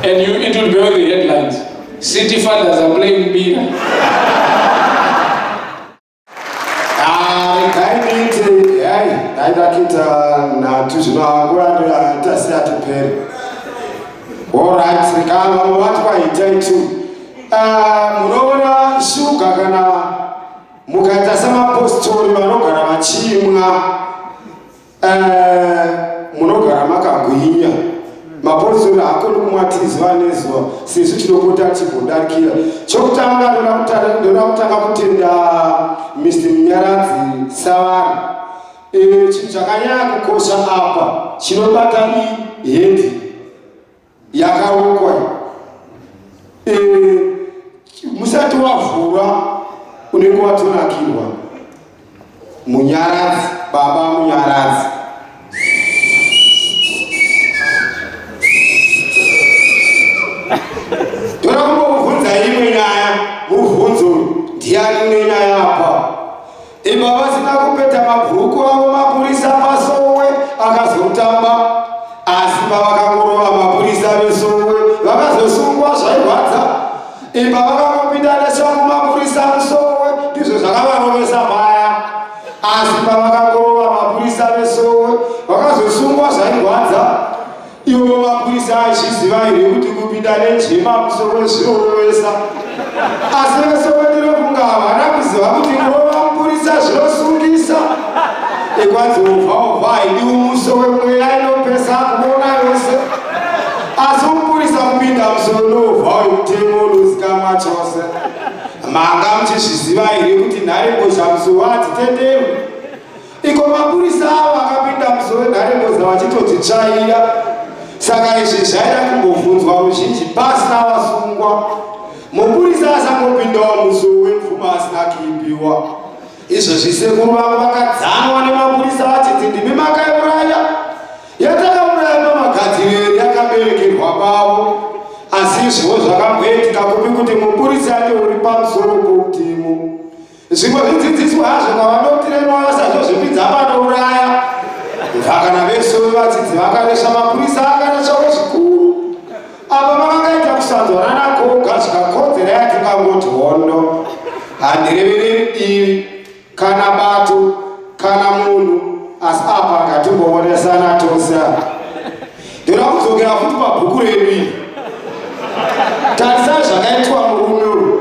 And you, it will be on the headlines. City fathers are playing Mbira. Daidakita na tuzvinangura tasiyati peri. Alright, rikava muvati kwaitaitu. Munoona shuga kana mukaita samapostori vanogara vachimwa. Munogara makagwinya. Mapostori hakoni kumwatiziva nezuva sezvo tinopota tichigodarikira. Chokutanga ndoda kutanga kutenda Mr. Munyaradzi Savanhu. Chinhu chakanyanya kukosha apa chinobata hendi yakaukwa. Musati wavhura unenge watonakirwa. Munyaradzi, baba Munyaradzi. Toda kumbobvunza imwe nyaya, mubvunzo ndiani une nyaya apa. Baba sina kupeta mabhuku avo mapurisa pasowe akazotamba, asi pavakangorova mapurisa vesowe vakazosungwa zvairwadza. Pavakangopinda neshangu mapurisa musowe ndizvo zvakavarovesa paya, asi pavakangorova mapurisa vesowe vakazosungwa zvairwadza. Ivo mapurisa achiziva here kuti kupinda nejema musowe zvinorovesa, asi vesowe ndinofunga havana kuziva kuti kurova mapurisa zvinosungisa. Ekwanzi ubva haidi umusowe mweya inopesa kuona yose, asi mupurisa kupinda musowe nobva wemutemo unozikamwa chose. Manga muchizviziva here kuti nharembozha musowe hadzitenderwi. Iko mapurisa avo akapinda musowe nharembozha vachitodzitsvaira. Saka izvi zvaida kumbobvunzwa ruzhinji pasina vasungwa. Mupurisa asangopindawo musowe mupfuma asina kuipiwa. Izvo zvisekuru vangu vakadzanwa nemapurisa vachiti ndimi makaiuraya. Yatakauraya pamagadziriro yakaberekerwa pavo. Asi izvo zvakamboitika kupi kuti mupurisa ati uri pamusoro poutemo. Zvimwe zvidzidziswa hazvo kwavanotirenwa vasazvo zvipidza panouraya. Vakana vesowe vadzidzi vakaresa mapurisa akaresawo zvikuru. Apa vakangaita kusanzwana nakoga zvikakodzera yatikangoti ona. kana munhu asi apa ngatimbowonesana tose. Ndoda kudzokera futi pabhuku redu. Tarisa zvakaitwa murume uyu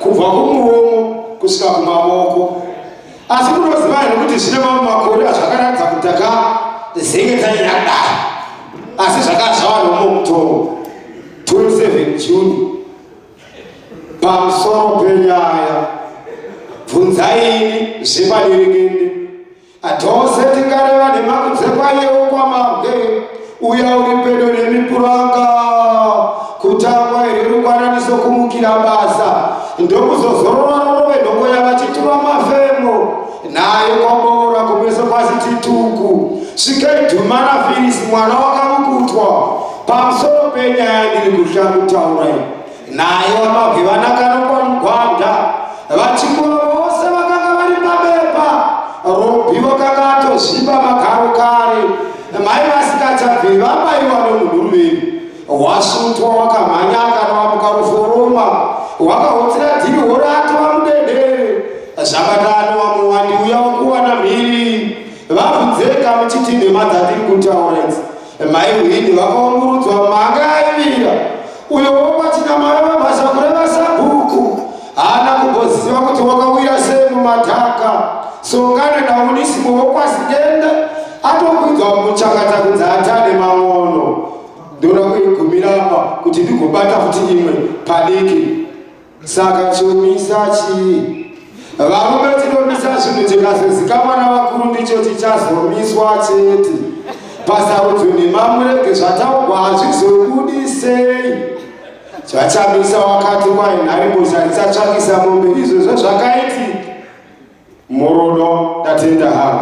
kubva kumuromo kusvika kumavoko. Asi munoziva here kuti zvine mamwe makore azvakaratidza kuti takazengedzanya kudai, asi zvakazvawa nomutongo 27 June pamusoro penyaya bvunzaini zvepaderekende. Tose tingareva nemakudzekwaiyewo kwamabwe uya uri pedo nemipuranga kutangwa here rungwananiso kumukira basa ndokuzozororarove nhongoya vachitura mafemo naye kwaboora kumeso kwasitituku svikedhumana Philisi mwana wakamukutwa pamusoro penyaya ndiri kushakutaura naye wamabwe vanakanokwa mugwanda vachikura vose vakanga vari pabepa robi vakanga atozvimba magaro kare mai vasikachabviri vabaiwa nomunhuruveri wasutwa wakamhanya akanowamuka ruforoma wakahotsira dhiri horato vamudedere zvabatano vamwe wandiuya wakuwana mhiri vabvudzeka muchiti nemadzatiri kutaura idzi mai hwini vakaungurudzwa manga aivira uyo wokwachina mai vabasa kureva sabhuku haana kumboziva kuti wakawira sei mumadhaka songane naunisimo wokwasigende atokwidzwa muchakata kunzi atane maono. Ndoda kuigumira apa kuti ndigobata futi imwe padiki. Saka chomisa chii? Varume tinomisa zvinhu chikazozikamwa navakuru ndicho chichazomiswa chete. Pasarudzo nemamurege zvataugwa hazvizobudisei. Zvachamisa wakati kwai nharembozha richatsvakisa mombe izvozvo zvakaiti murodo ndatenda havo.